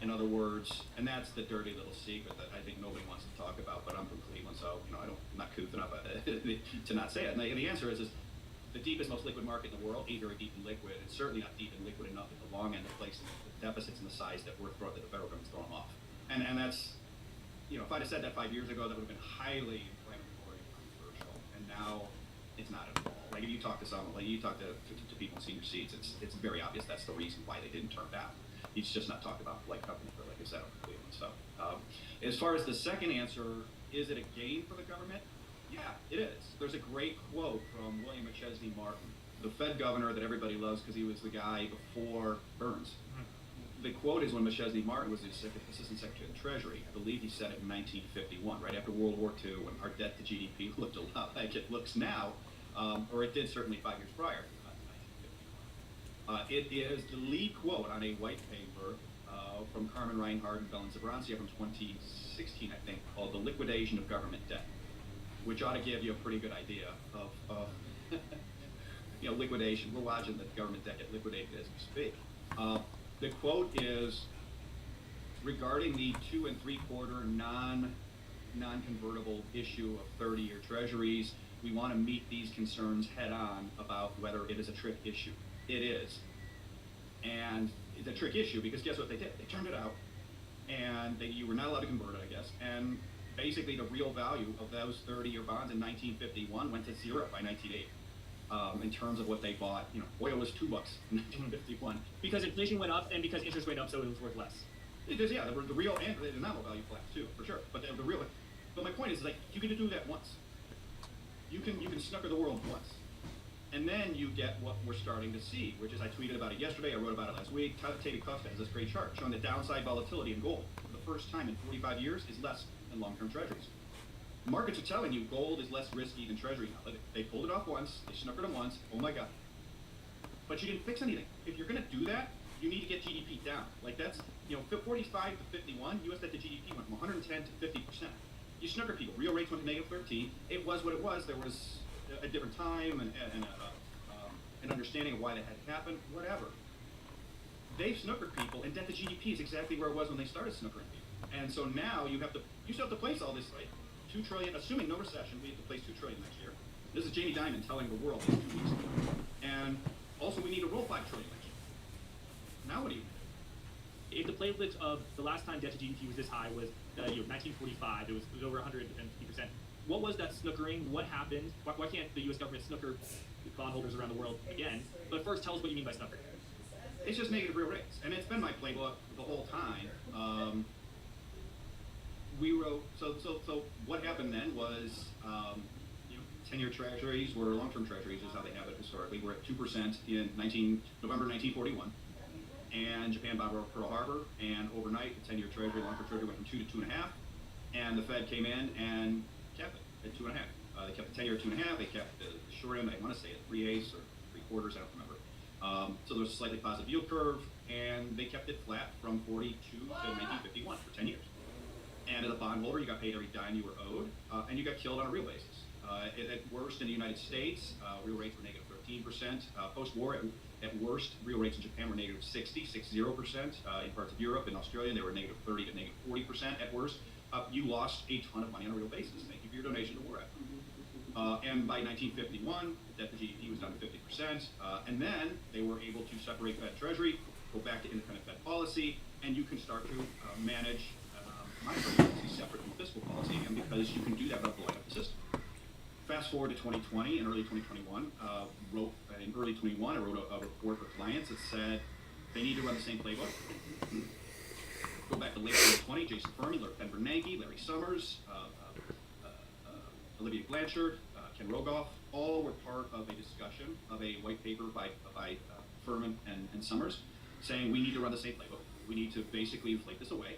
In other words, and that's the dirty little secret that I think nobody wants to talk about, but I'm from Cleveland, so I'm not couth enough to not say it. And the answer is the deepest, most liquid market in the world ain't very deep and liquid. It's certainly not deep and liquid enough at the long end to place the deficits in the size that the federal government's throwing them off. And that's, if I'd have said that 5 years ago, that would have been highly inflammatory and controversial. And now it's not at all. Like if you talk to someone, like you talk to people in senior seats, it's very obvious that's the reason why they didn't turn it down. He's just not talking about like company for, like I said, over Cleveland. So as far as the second answer, is it a gain for the government? Yeah, it is. There's a great quote from William McChesney Martin, the Fed governor that everybody loves because he was the guy before Burns. The quote is when McChesney Martin was the Assistant Secretary of the Treasury. I believe he said it in 1951, right after World War II, when our debt to GDP looked a lot like it looks now, or it did certainly 5 years prior. It is the lead quote on a white paper from Carmen Reinhardt and Belen Zabrancia from 2016, I think, called "The Liquidation of Government Debt," which ought to give you a pretty good idea of liquidation. We're watching the government debt get liquidated as we speak. The quote is regarding the 2 3/4 non-convertible issue of 30-year treasuries. We want to meet these concerns head on about whether it is a trick issue. It is. And it's a trick issue because guess what they did? They turned it out, and you were not allowed to convert it, I guess. And basically the real value of those 30-year bonds in 1951 went to zero by 1980. In terms of what they bought, oil was $2 in 1951. Because inflation went up and because interest went up, so it was worth less. It is, yeah, the real and the nominal value collapsed too, for sure. But the real, but my point is like you can do that once. You can snooker the world once, and then you get what we're starting to see, which is I tweeted about it yesterday. I wrote about it last week. David Costa has this great chart showing the downside volatility in gold for the first time in 45 years is less than long-term treasuries. Markets are telling you gold is less risky than treasury now. They pulled it off once, they snookered them once, oh my god. But you didn't fix anything. If you're gonna do that, you need to get GDP down. Like that's, 45 to 51, US debt to GDP went from 110 to 50%. You snooker people, real rates went to -13. It was what it was. There was a different time and an understanding of why that had happened, whatever. They've snookered people, and debt to GDP is exactly where it was when they started snookering people. And so now you still have to place all this, like, $2 trillion, assuming no recession, we have to place $2 trillion next year. This is Jamie Dimon telling the world this 2 weeks ago. And also we need to roll $5 trillion next year. Now what do you do? If the playbook of the last time debt to GDP was this high was 1945, it was over 150%. What was that snookering? What happened? Why can't the U.S. government snooker bondholders around the world again? But first, tell us what you mean by snooker. It's just negative real rates, and it's been my playbook the whole time. We wrote so what happened then was 10-year treasuries were long-term treasuries is how they have it historically. We're at 2% in November 1941, and Japan bombed Pearl Harbor, and overnight the 10-year treasury, long-term treasury went from 2 to 2.5, and the Fed came in and kept it at 2.5. They kept the 10-year at 2.5. They kept the short end, I want to say at 3/8 or 3/4, I don't remember. So there was a slightly positive yield curve, and they kept it flat from 42 to 1951 for 10 years. And as a bondholder, you got paid every dime you were owed, and you got killed on a real basis. At worst in the United States, real rates were negative 13%. Post-war, at worst, real rates in Japan were negative 60%. In parts of Europe and Australia, they were negative 30 to negative 40% at worst. You lost a ton of money on a real basis. Thank you for your donation to war effort. And by 1951, debt to GDP was down to 50%. And then they were able to separate Fed Treasury, go back to independent Fed policy, and you can start to manage monetary policy separate from fiscal policy again, because you can do that without blowing up the system. Fast forward to 2020 and early 2021. In early 21, I wrote a report for clients that said they need to run the same playbook. Go back to late 2020, Jason Furman, Ken Bernanke, Larry Summers, Olivia Blanchard, Ken Rogoff, all were part of a discussion of a white paper by Furman and Summers, saying we need to run the same playbook. We need to basically inflate this away.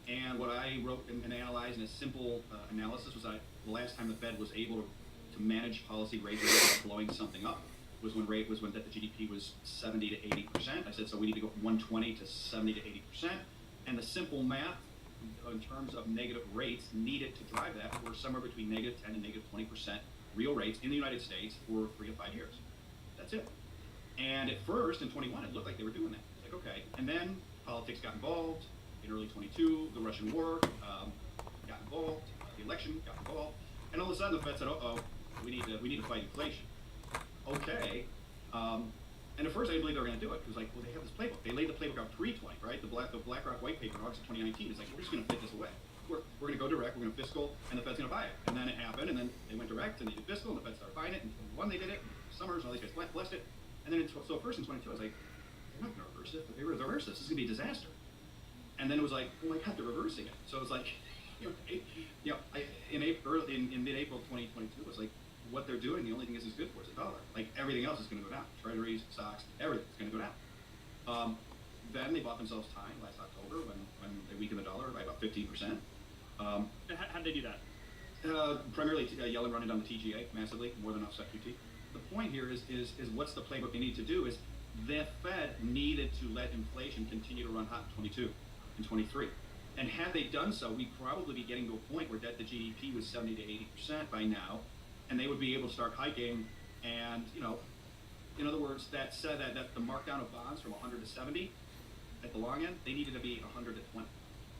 And what I wrote and analyzed in a simple analysis was the last time the Fed was able to manage policy rates without blowing something up was when debt to GDP was 70 to 80%. I said, so we need to go from 120 to 70 to 80%. And the simple math in terms of negative rates needed to drive that were somewhere between negative 10 and negative 20% real rates in the United States for 3 to 5 years. That's it. And at first, in 21, it looked like they were doing that. It's like, okay. And then politics got involved. In early 22, the Russian war got involved. The election got involved. And all of a sudden, the Fed said, "Uh-oh, we need to fight inflation." Okay. And at first, I didn't believe they were going to do it. It was like, well, they have this playbook. They laid the playbook out pre-20, right? The BlackRock white paper in August of 2019 is like, we're just going to fit this away. We're going to go direct. We're going to fiscal, and the Fed's going to buy it. And then it happened, and then they went direct, and they did fiscal, and the Fed started buying it. And in 21, they did it. Summers, and all these guys blessed it. And then so first in 22, I was like, they're not going to reverse it. If they reverse this, this is going to be a disaster. And then it was like, oh my God, they're reversing it. So it was like, in mid-April 2022, it was like, what they're doing, the only thing is good for is the dollar. Like everything else is going to go down. Treasuries, stocks, everything's going to go down. Then they bought themselves time last October when they weakened the dollar by about 15%. How did they do that? Primarily Yellen running down the TGA massively, more than offset QT. the point here is what's the playbook they need to do is the Fed needed to let inflation continue to run hot in 22 and 23. And had they done so, we'd probably be getting to a point where debt to GDP was 70 to 80% by now, and they would be able to start hiking. And, you know, in other words, that said that the markdown of bonds from 100 to 70 at the long end, they needed to be 100 to 20.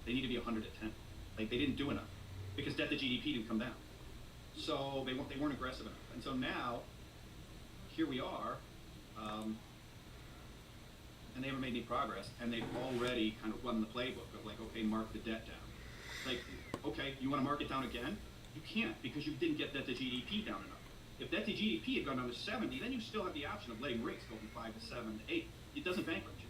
They needed to be 100 to 10. Like, they didn't do enough because debt to GDP didn't come down. So they weren't aggressive enough. And so now, here we are, and they haven't made any progress, and they've already kind of run the playbook of like, okay, mark the debt down. Like, okay, you want to mark it down again? You can't because you didn't get debt to GDP down enough. If debt to GDP had gone down to 70, then you still have the option of letting rates go from 5 to 7 to 8. It doesn't bankrupt you.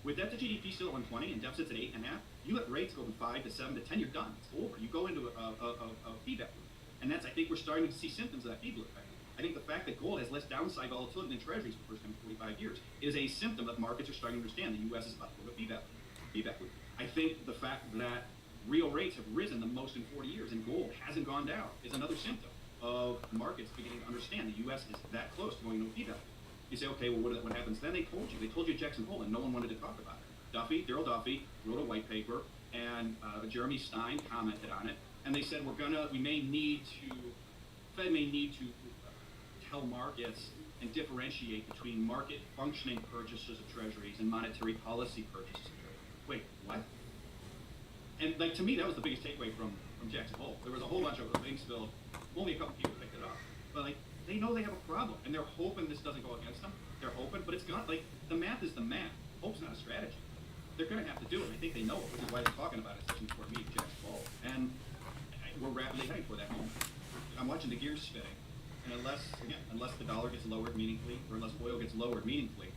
With debt to GDP still at 120 and deficits at 8.5, you let rates go from 5 to 7 to 10, you're done. It's over. You go into a feedback loop. And that's, I think we're starting to see symptoms of that feedback loop. I think the fact that gold has less downside volatility than treasuries for the first time in 45 years is a symptom that markets are starting to understand the U.S. is about to go to feedback loop. I think the fact that real rates have risen the most in 40 years and gold hasn't gone down is another symptom of markets beginning to understand the U.S. is that close to going to a feedback loop. You say, okay, well, what happens then? They told you Jackson Hole, and no one wanted to talk about it. Daryl Duffy wrote a white paper, and Jeremy Stein commented on it, and they said Fed may need to tell markets and differentiate between market functioning purchases of treasuries and monetary policy purchases of treasuries. Wait, what? And like to me, that was the biggest takeaway from Jackson Hole. There was a whole bunch of links filled. Only a couple people picked it up, but like they know they have a problem, and they're hoping this doesn't go against them. They're hoping, but it's gone. Like the math is the math. Hope's not a strategy. They're going to have to do it. I think they know it, which is why they're talking about it. Such an important meeting, Jackson Hole, and we're rapidly heading for that moment. I'm watching the gears spinning. And unless the dollar gets lowered meaningfully, or unless oil gets lowered meaningfully,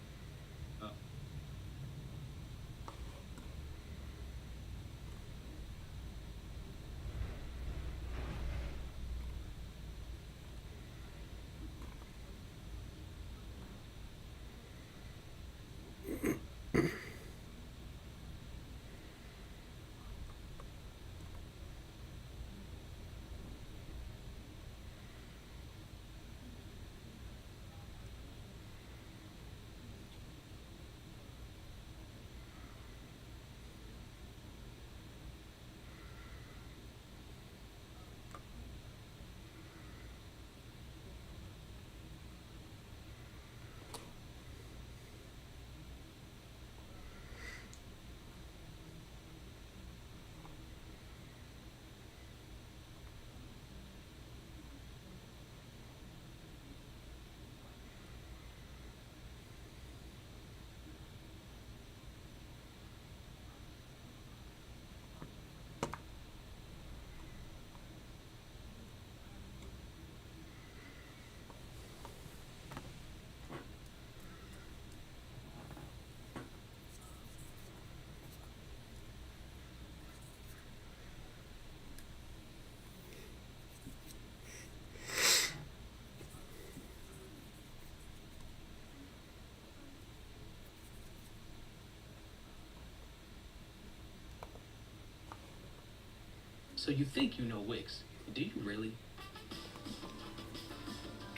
So you think you know Wix. Do you really?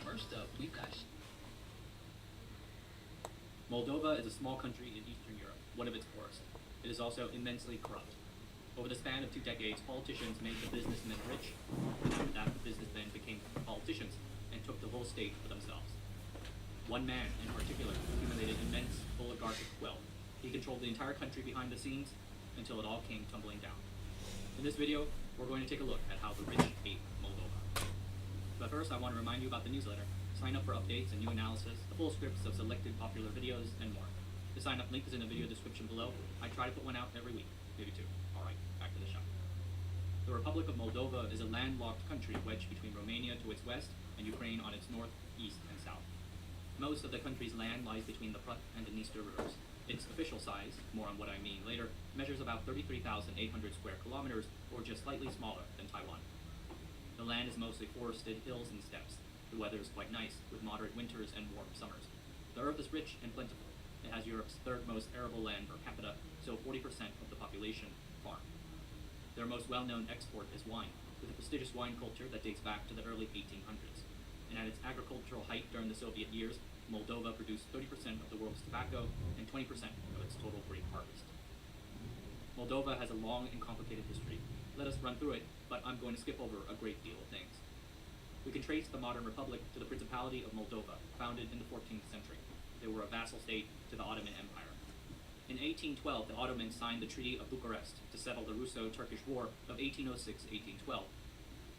First up, we've got... Moldova is a small country in Eastern Europe, one of its poorest. It is also immensely corrupt. Over the span of 2 decades, politicians made the businessmen rich, and after that, the businessmen became politicians and took the whole state for themselves. One man, in particular, accumulated immense oligarchic wealth. He controlled the entire country behind the scenes until it all came tumbling down. In this video, we're going to take a look at how the rich ate Moldova. But first, I want to remind you about the newsletter. Sign up for updates and new analysis, the full scripts of selected popular videos, and more. The sign up link is in the video description below. I try to put one out every week, maybe 2. Alright, back to the show. The Republic of Moldova is a landlocked country wedged between Romania to its west and Ukraine on its north, east, and south. Most of the country's land lies between the Prut and Dniester rivers. Its official size, more on what I mean later, measures about 33,800 square kilometers, or just slightly smaller than Taiwan. The land is mostly forested hills and steppes. The weather is quite nice, with moderate winters and warm summers. The earth is rich and plentiful. It has Europe's 3rd most arable land per capita, so 40% of the population farm. Their most well-known export is wine, with a prestigious wine culture that dates back to the early 1800s. and at its agricultural height during the Soviet years, Moldova produced 30% of the world's tobacco and 20% of its total grape harvest. Moldova has a long and complicated history. Let us run through it, but I'm going to skip over a great deal of things. We can trace the modern republic to the Principality of Moldova, founded in the 14th century. They were a vassal state to the Ottoman Empire. In 1812, the Ottomans signed the Treaty of Bucharest to settle the Russo-Turkish War of 1806-1812.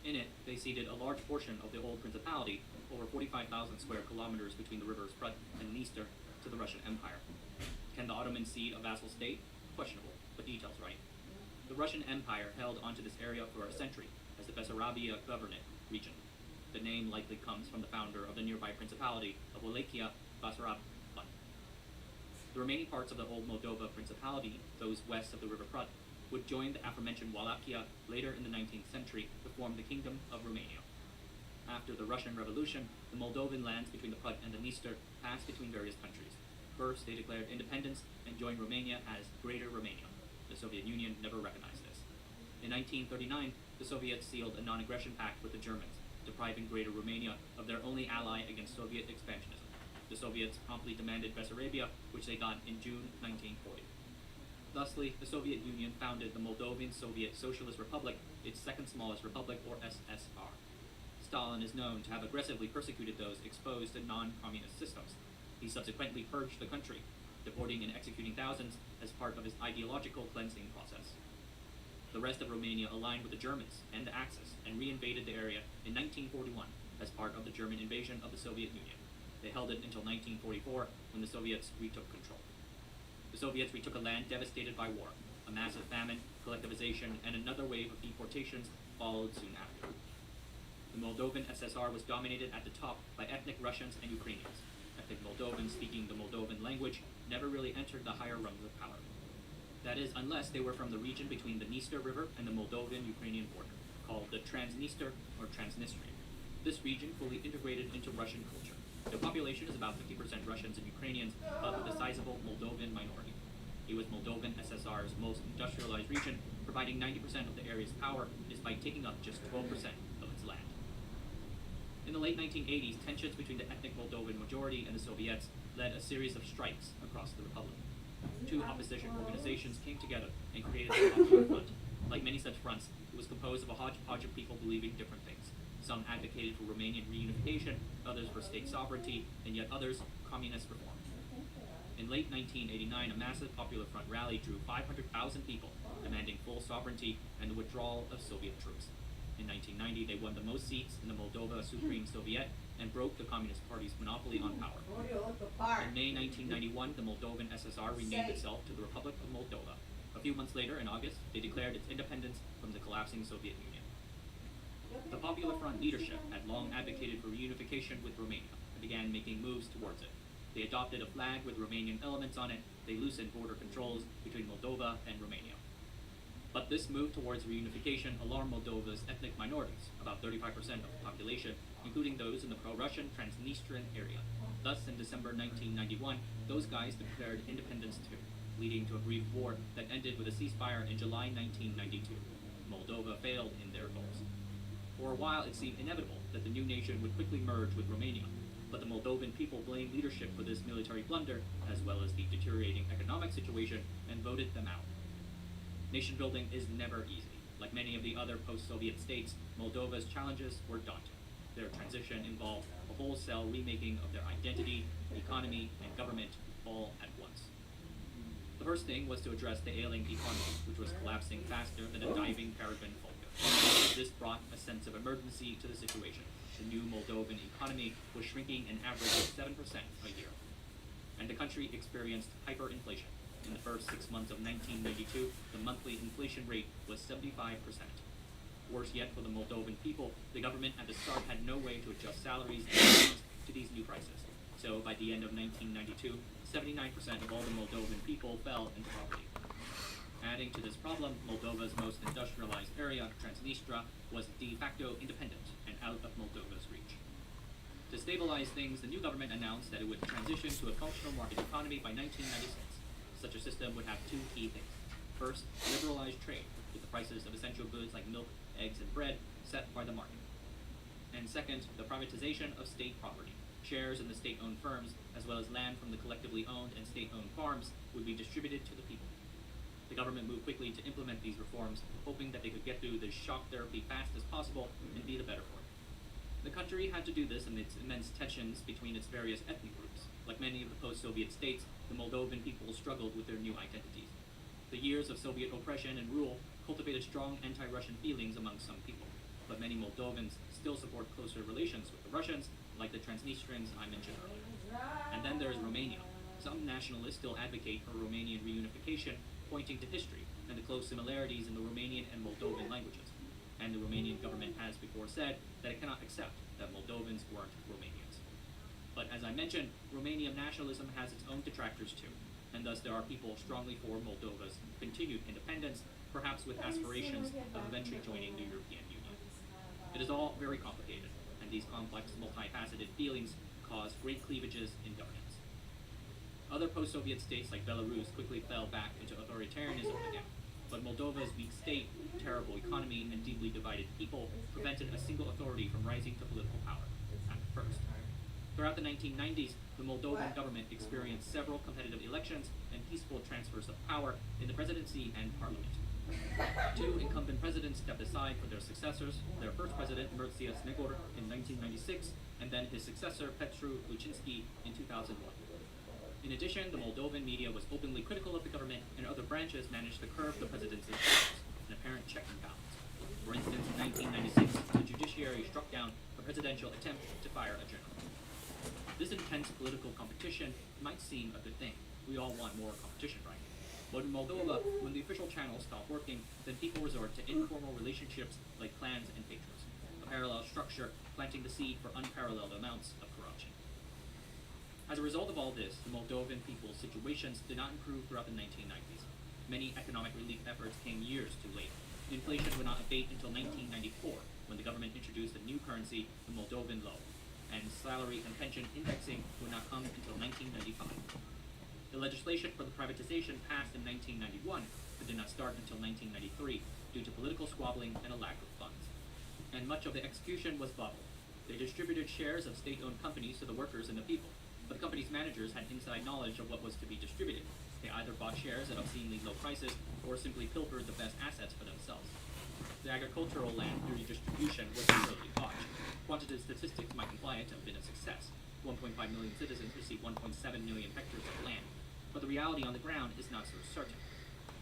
In it, they ceded a large portion of the old principality, over 45,000 square kilometers between the rivers Prut and Dniester, to the Russian Empire. Can the Ottomans cede a vassal state? Questionable, but details right. The Russian Empire held onto this area for a century as the Bessarabia Governorate region. The name likely comes from the founder of the nearby principality of Wallachia, Basarab. The remaining parts of the old Moldova Principality, those west of the River Prut, would join the aforementioned Wallachia later in the 19th century to form the Kingdom of Romania. After the Russian Revolution, the Moldovan lands between the Prut and the Dniester passed between various countries. First, they declared independence and joined Romania as Greater Romania. The Soviet Union never recognized this. In 1939, the Soviets sealed a non-aggression pact with the Germans, depriving Greater Romania of their only ally against Soviet expansionism. The Soviets promptly demanded Bessarabia, which they got in June 1940. Thusly, the Soviet Union founded the Moldovan Soviet Socialist Republic, its second smallest republic, or SSR. Stalin is known to have aggressively persecuted those exposed to non-communist systems. He subsequently purged the country, deporting and executing thousands as part of his ideological cleansing process. The rest of Romania aligned with the Germans and the Axis and reinvaded the area in 1941 as part of the German invasion of the Soviet Union. They held it until 1944 when the Soviets retook control. The Soviets retook a land devastated by war. A massive famine, collectivization, and another wave of deportations followed soon after. The Moldovan SSR was dominated at the top by ethnic Russians and Ukrainians. Ethnic Moldovans speaking the Moldovan language never really entered the higher rungs of power. That is, unless they were from the region between the Dniester River and the Moldovan-Ukrainian border, called the Transnistria or Transnistria. This region fully integrated into Russian culture. The population is about 50% Russians and Ukrainians, but with a sizable Moldovan minority. It was Moldovan SSR's most industrialized region, providing 90% of the area's power, despite taking up just 12% of its land. In the late 1980s, tensions between the ethnic Moldovan majority and the Soviets led a series of strikes across the republic. Two opposition organizations came together and created the Popular Front. Like many such fronts, it was composed of a hodgepodge of people believing different things. Some advocated for Romanian reunification, others for state sovereignty, and yet others communist reform. In late 1989, a massive Popular Front rally drew 500,000 people, demanding full sovereignty and the withdrawal of Soviet troops. In 1990, they won the most seats in the Moldova Supreme Soviet and broke the Communist Party's monopoly on power. In May 1991, the Moldovan SSR renamed itself to the Republic of Moldova. A few months later, in August, they declared its independence from the collapsing Soviet Union. The Popular Front leadership had long advocated for reunification with Romania and began making moves towards it. They adopted a flag with Romanian elements on it. They loosened border controls between Moldova and Romania. But this move towards reunification alarmed Moldova's ethnic minorities, about 35% of the population, including those in the pro-Russian Transnistrian area. Thus, in December 1991, those guys declared independence too, leading to a brief war that ended with a ceasefire in July 1992. Moldova failed in their goals. For a while, it seemed inevitable that the new nation would quickly merge with Romania, but the Moldovan people blamed leadership for this military blunder, as well as the deteriorating economic situation, and voted them out. Nation building is never easy. Like many of the other post-Soviet states, Moldova's challenges were daunting. Their transition involved a wholesale remaking of their identity, economy, and government all at once. The first thing was to address the ailing economy, which was collapsing faster than a diving peregrine falcon. This brought a sense of emergency to the situation. The new Moldovan economy was shrinking an average of 7% a year, and the country experienced hyperinflation. In the first 6 months of 1992, the monthly inflation rate was 75%. Worse yet for the Moldovan people, the government at the start had no way to adjust salaries and wages to these new prices. So by the end of 1992, 79% of all the Moldovan people fell into poverty. Adding to this problem, Moldova's most industrialized area, Transnistria, was de facto independent and out of Moldova's reach. To stabilize things, the new government announced that it would transition to a functional market economy by 1996. Such a system would have two key things. First, liberalized trade, with the prices of essential goods like milk, eggs, and bread set by the market. And And second, the privatization of state property. Shares in the state-owned firms, as well as land from the collectively owned and state-owned farms, would be distributed to the people. The government moved quickly to implement these reforms, hoping that they could get through this shock therapy fast as possible and be the better for it. The country had to do this amidst immense tensions between its various ethnic groups. Like many of the post-Soviet states, the Moldovan people struggled with their new identities. The years of Soviet oppression and rule cultivated strong anti-Russian feelings among some people, but many Moldovans still support closer relations with the Russians, like the Transnistrians I mentioned earlier. And then there is Romania. Some nationalists still advocate for Romanian reunification, pointing to history and the close similarities in the Romanian and Moldovan languages. And the Romanian government has before said that it cannot accept that Moldovans weren't Romanians. But as I mentioned, Romanian nationalism has its own detractors too, and thus there are people strongly for Moldova's continued independence, perhaps with aspirations of eventually joining the European Union. It is all very complicated, and these complex, multifaceted feelings cause great cleavages in governance. Other post-Soviet states like Belarus quickly fell back into authoritarianism again, but Moldova's weak state, terrible economy, and deeply divided people prevented a single authority from rising to political power, at first. Throughout the 1990s, the Moldovan government experienced several competitive elections and peaceful transfers of power in the presidency and parliament. Two incumbent presidents stepped aside for their successors, their first president, Mircea Snegor, in 1996, and then his successor, Petru Lucinski, in 2001. In addition, the Moldovan media was openly critical of the government, and other branches managed to curb the president's influence, an apparent check and balance. For instance, in 1996, the judiciary struck down a presidential attempt to fire a general. This intense political competition might seem a good thing. We all want more competition, right? But in Moldova, when the official channels stop working, then people resort to informal relationships like clans and patrons, a parallel structure planting the seed for unparalleled amounts of corruption. As a result of all this, the Moldovan people's situations did not improve throughout the 1990s. Many economic relief efforts came years too late. Inflation would not abate until 1994, when the government introduced a new currency, the Moldovan leu, and salary and pension indexing would not come until 1995. The legislation for the privatization passed in 1991, but did not start until 1993 due to political squabbling and a lack of funds. And much of the execution was bubble. They distributed shares of state-owned companies to the workers and the people, but the company's managers had inside knowledge of what was to be distributed. They either bought shares at obscenely low prices or simply pilfered the best assets for themselves. The agricultural land through distribution was thoroughly botched. Quantitative statistics might imply it to have been a success. 1.5 million citizens received 1.7 million hectares of land. But the reality on the ground is not so certain.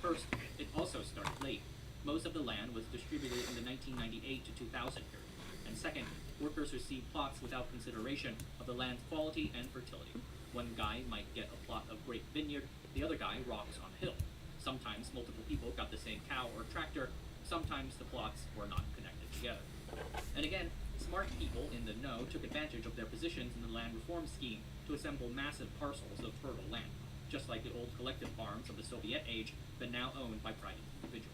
First, it also started late. Most of the land was distributed in the 1998 to 2000 period. And second, workers received plots without consideration of the land's quality and fertility. One guy might get a plot of grape vineyard, the other guy rocks on a hill. Sometimes multiple people got the same cow or tractor, sometimes the plots were not connected together. And again, smart people in the know took advantage of their positions in the land reform scheme to assemble massive parcels of fertile land, just like the old collective farms of the Soviet age, but now owned by private individuals.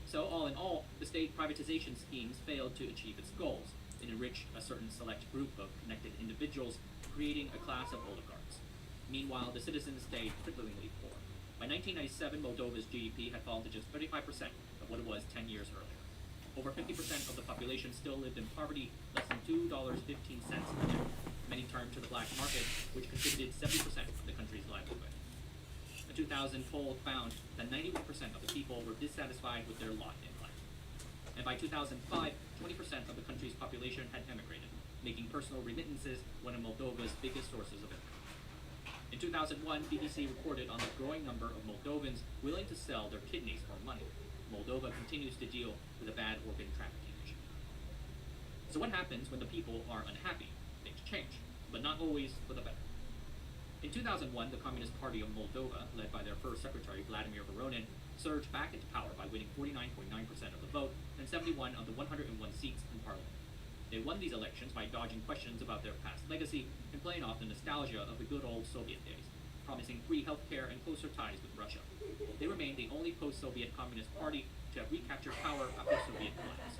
So all in all, the state privatization schemes failed to achieve its goals. It enriched a certain select group of connected individuals, creating a class of oligarchs. Meanwhile, the citizens stayed cripplingly poor. By 1997, Moldova's GDP had fallen to just 35% of what it was 10 years earlier. Over 50% of the population still lived in poverty, less than $2.15 a day. Many turned to the black market, which contributed 70% of the country's livelihood. A 2000 poll found that 91% of the people were dissatisfied with their lot in life. And by 2005, 20% of the country's population had emigrated, making personal remittances one of Moldova's biggest sources of income. In 2001, BBC reported on the growing number of Moldovans willing to sell their kidneys for money. Moldova continues to deal with a bad organ trafficking issue. So what happens when the people are unhappy? Things change, but not always for the better. In 2001, the Communist Party of Moldova, led by their first secretary, Vladimir Voronin, surged back into power by winning 49.9% of the vote and 71 of the 101 seats in parliament. They won these elections by dodging questions about their past legacy and playing off the nostalgia of the good old Soviet days, promising free healthcare and closer ties with Russia. They remained the only post-Soviet Communist Party to have recaptured power after Soviet collapse.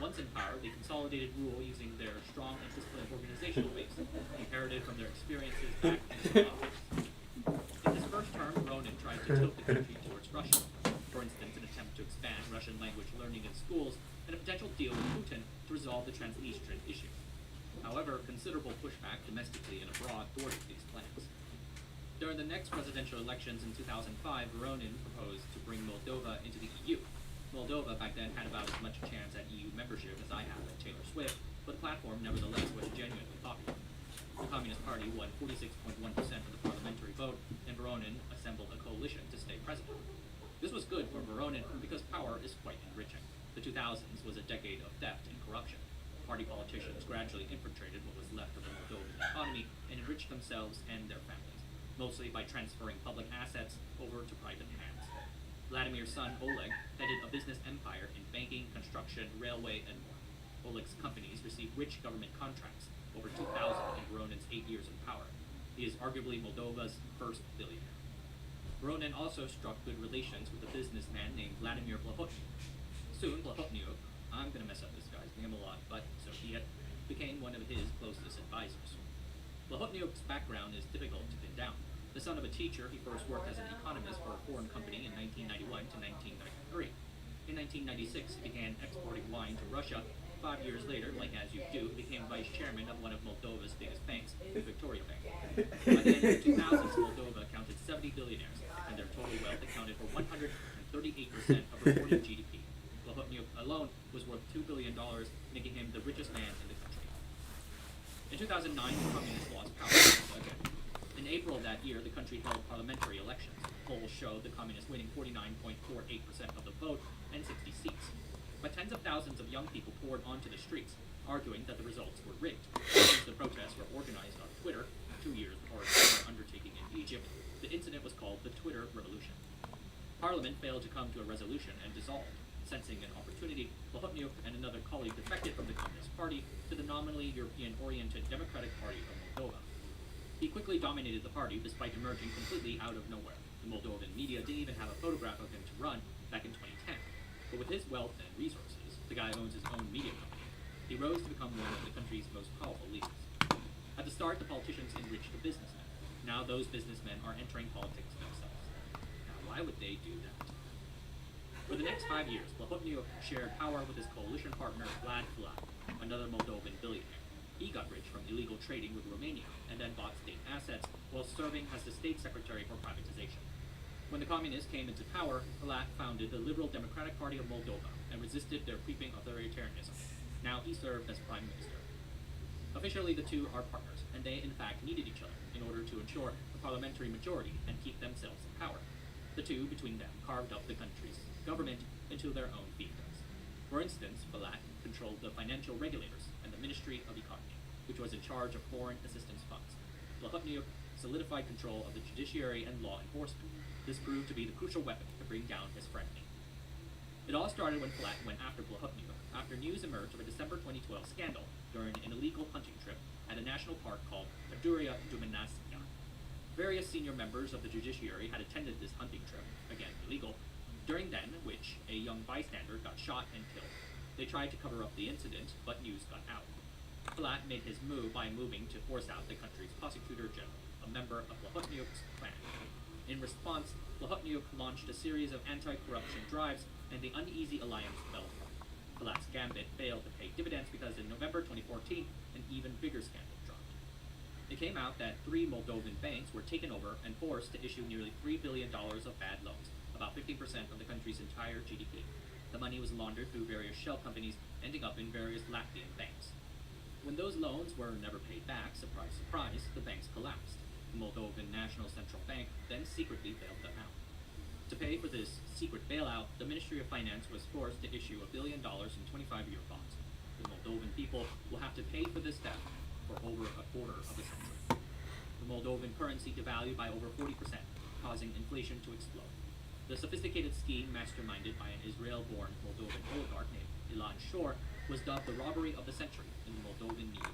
Once in power, they consolidated rule using their strong and disciplined organizational base, inherited from their experiences back in the office. In his first term, Voronin tried to tilt the country towards Russia. For instance, an attempt to expand Russian language learning in schools and a potential deal with Putin to resolve the Transnistrian issue. However, considerable pushback domestically and abroad thwarted these plans. During the next presidential elections in 2005, Voronin proposed to bring Moldova into the EU. Moldova back then had about as much a chance at EU membership as I have at Taylor Swift, but the platform nevertheless was genuinely popular. The Communist Party won 46.1% of the parliamentary vote, and Voronin assembled a coalition to stay president. This was good for Voronin because power is quite enriching. The 2000s was a decade of theft and corruption. Party politicians gradually infiltrated what was left of the Moldovan economy and enriched themselves and their families, mostly by transferring public assets over to private hands. Vladimir's son, Oleg, headed a business empire in banking, construction, railway, and more. Oleg's companies received rich government contracts, over 2,000 in Voronin's 8 years in power. He is arguably Moldova's first billionaire. Voronin also struck good relations with a businessman named Vladimir Plahotniuc. Soon, Plahotniuc, I'm going to mess up this guy's name a lot, but so be it, became one of his closest advisors. Plahotniuk's background is difficult to pin down. The son of a teacher, he first worked as an economist for a foreign company in 1991 to 1993. In 1996, he began exporting wine to Russia. 5 years later, like as you do, he became vice chairman of one of Moldova's biggest banks, the Victoria Bank. By the end of the 2000s, Moldova counted 70 billionaires, and their total wealth accounted for 138% of reported GDP. Plahotniuc alone was worth $2 billion, making him the richest man in the country. In 2009, the communists lost power again. In April that year, the country held parliamentary elections. Polls showed the communists winning 49.48% of the vote and 60 seats. But tens of thousands of young people poured onto the streets, arguing that the results were rigged. Since the protests were organized on Twitter, 2 years before a similar undertaking in Egypt, the incident was called the Twitter Revolution. Parliament failed to come to a resolution and dissolved. Sensing an opportunity, Plahotniuc and another colleague defected from the Communist Party to the nominally European-oriented Democratic Party of Moldova. He quickly dominated the party despite emerging completely out of nowhere. The Moldovan media didn't even have a photograph of him to run back in 2010. But with his wealth and resources, the guy owns his own media company. He rose to become one of the country's most powerful leaders. At the start, the politicians enriched the businessmen. Now those businessmen are entering politics themselves. Now why would they do that? For the next 5 years, Plahotniuc shared power with his coalition partner Vlad Filat, another Moldovan billionaire. He got rich from illegal trading with Romania and then bought state assets while serving as the state secretary for privatization. When the communists came into power, Filat founded the Liberal Democratic Party of Moldova and resisted their creeping authoritarianism. Now he served as prime minister. Officially, the two are partners, and they in fact needed each other in order to ensure a parliamentary majority and keep themselves in power. The two, between them, carved up the country's government into their own fiefdoms. For instance, Filat controlled the financial regulators and the Ministry of Economy, which was in charge of foreign assistance funds. Plahotniuc solidified control of the judiciary and law enforcement. This proved to be the crucial weapon to bring down his friend. It all started when Filat went after Plahotniuc after news emerged of a December 2012 scandal during an illegal hunting trip at a national park called Paduria Duminasia. Various senior members of the judiciary had attended this hunting trip, again illegal, during then which a young bystander got shot and killed. They tried to cover up the incident, but news got out. Filat made his move by moving to force out the country's prosecutor general, a member of Plahotniuc's clan. In response, Plahotniuc launched a series of anti-corruption drives, and the uneasy alliance fell apart. Filat's gambit failed to pay dividends because in November 2014, an even bigger scandal dropped. It came out that 3 Moldovan banks were taken over and forced to issue nearly $3 billion of bad loans, about 15% of the country's entire GDP. The money was laundered through various shell companies, ending up in various Latvian banks. When those loans were never paid back, surprise, surprise, the banks collapsed. The Moldovan National Central Bank then secretly bailed them out. To pay for this secret bailout, the Ministry of Finance was forced to issue $1 billion in 25-year bonds. The Moldovan people will have to pay for this debt for over a quarter of a century. The Moldovan currency devalued by over 40%, causing inflation to explode. The sophisticated scheme masterminded by an Israel-born Moldovan oligarch named Ilan Shor was dubbed the robbery of the century in the Moldovan media.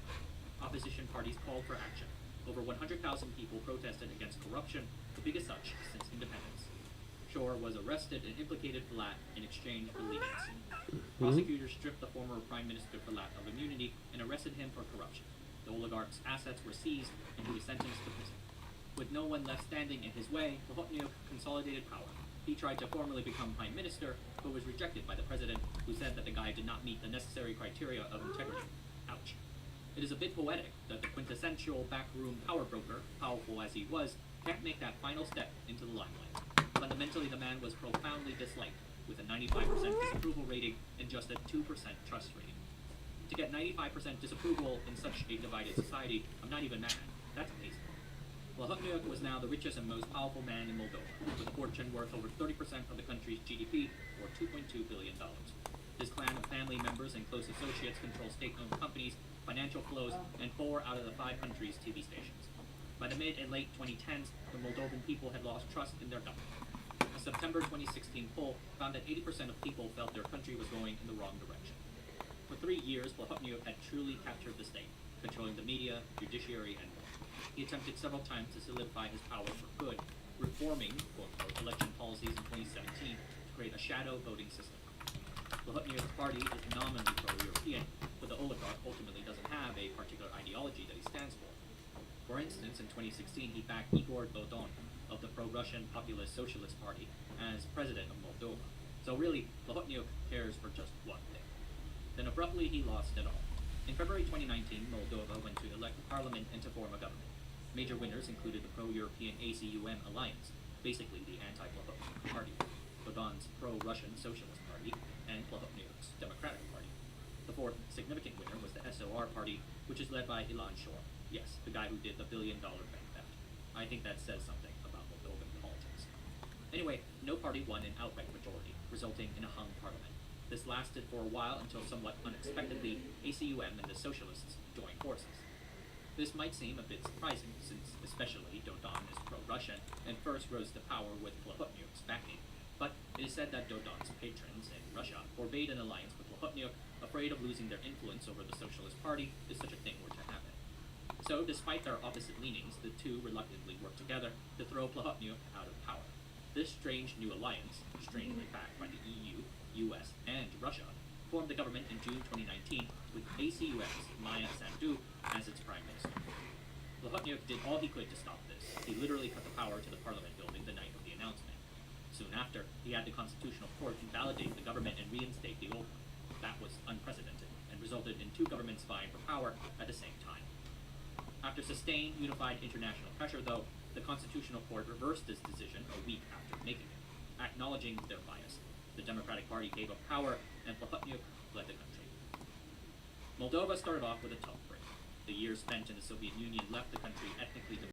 Opposition parties called for action. Over 100,000 people protested against corruption, the biggest such since independence. Shor was arrested and implicated Filat in exchange for leniency. Prosecutors stripped the former Prime Minister Filat of immunity and arrested him for corruption. The oligarch's assets were seized and he was sentenced to prison. With no one left standing in his way, Plahotniuc consolidated power. He tried to formally become Prime Minister, but was rejected by the president, who said that the guy did not meet the necessary criteria of integrity. Ouch. It is a bit poetic that the quintessential backroom power broker, powerful as he was, can't make that final step into the limelight. Fundamentally, the man was profoundly disliked, with a 95% disapproval rating and just a 2% trust rating. To get 95% disapproval in such a divided society, I'm not even mad. That's amazing. Plahotniuc was now the richest and most powerful man in Moldova, with a fortune worth over 30% of the country's GDP, or $2.2 billion. His clan of family members and close associates control state-owned companies, financial flows, and 4 out of the 5 country's TV stations. By the mid and late 2010s, the Moldovan people had lost trust in their government. A September 2016 poll found that 80% of people felt their country was going in the wrong direction. For 3 years, Plahotniuc had truly captured the state, controlling the media, judiciary, and more. He attempted several times to solidify his power for good, reforming, quote-unquote, election policies in 2017 to create a shadow voting system. Plahotniuc's party is nominally pro-European, but the oligarch ultimately doesn't have a particular ideology that he stands for. For instance, in 2016, he backed Igor Dodon of the pro-Russian Populist Socialist Party as president of Moldova. So really, Plahotniuc cares for just one thing. Then abruptly, he lost it all. In February 2019, Moldova went to elect a parliament and to form a government. Major winners included the pro-European ACUM alliance, basically the anti-Plahotniuc party, Dodon's pro-Russian Socialist Party, and Plahotniuc's Democratic Party. The fourth significant winner was the SOR party, which is led by Ilan Shor. Yes, the guy who did the billion-dollar bank theft. I think that says something about Moldovan politics. Anyway, no party won an outright majority, resulting in a hung parliament. This lasted for a while until somewhat unexpectedly, ACUM and the Socialists joined forces. This might seem a bit surprising, since especially Dodon is pro-Russian and first rose to power with Plahotniuc's backing, but it is said that Dodon's patrons in Russia forbade an alliance with Plahotniuc, afraid of losing their influence over the Socialist Party if such a thing were to happen. So, despite their opposite leanings, the two reluctantly worked together to throw Plahotniuc out of power. This strange new alliance, strangely backed by the EU, US, and Russia, formed the government in June 2019 with ACUM's Maya Sandu as its prime minister. Plahotniuc did all he could to stop this. He literally cut the power to the parliament building the night of the announcement. Soon after, he had the Constitutional Court invalidate the government and reinstate the old one. That was unprecedented, and resulted in 2 governments vying for power at the same time. After sustained unified international pressure, though, the Constitutional Court reversed this decision a week after making it, acknowledging their bias. The Democratic Party gave up power, and Plahotniuc led the country. Moldova started off with a tough break. The years spent in the Soviet Union left the country ethnically divided.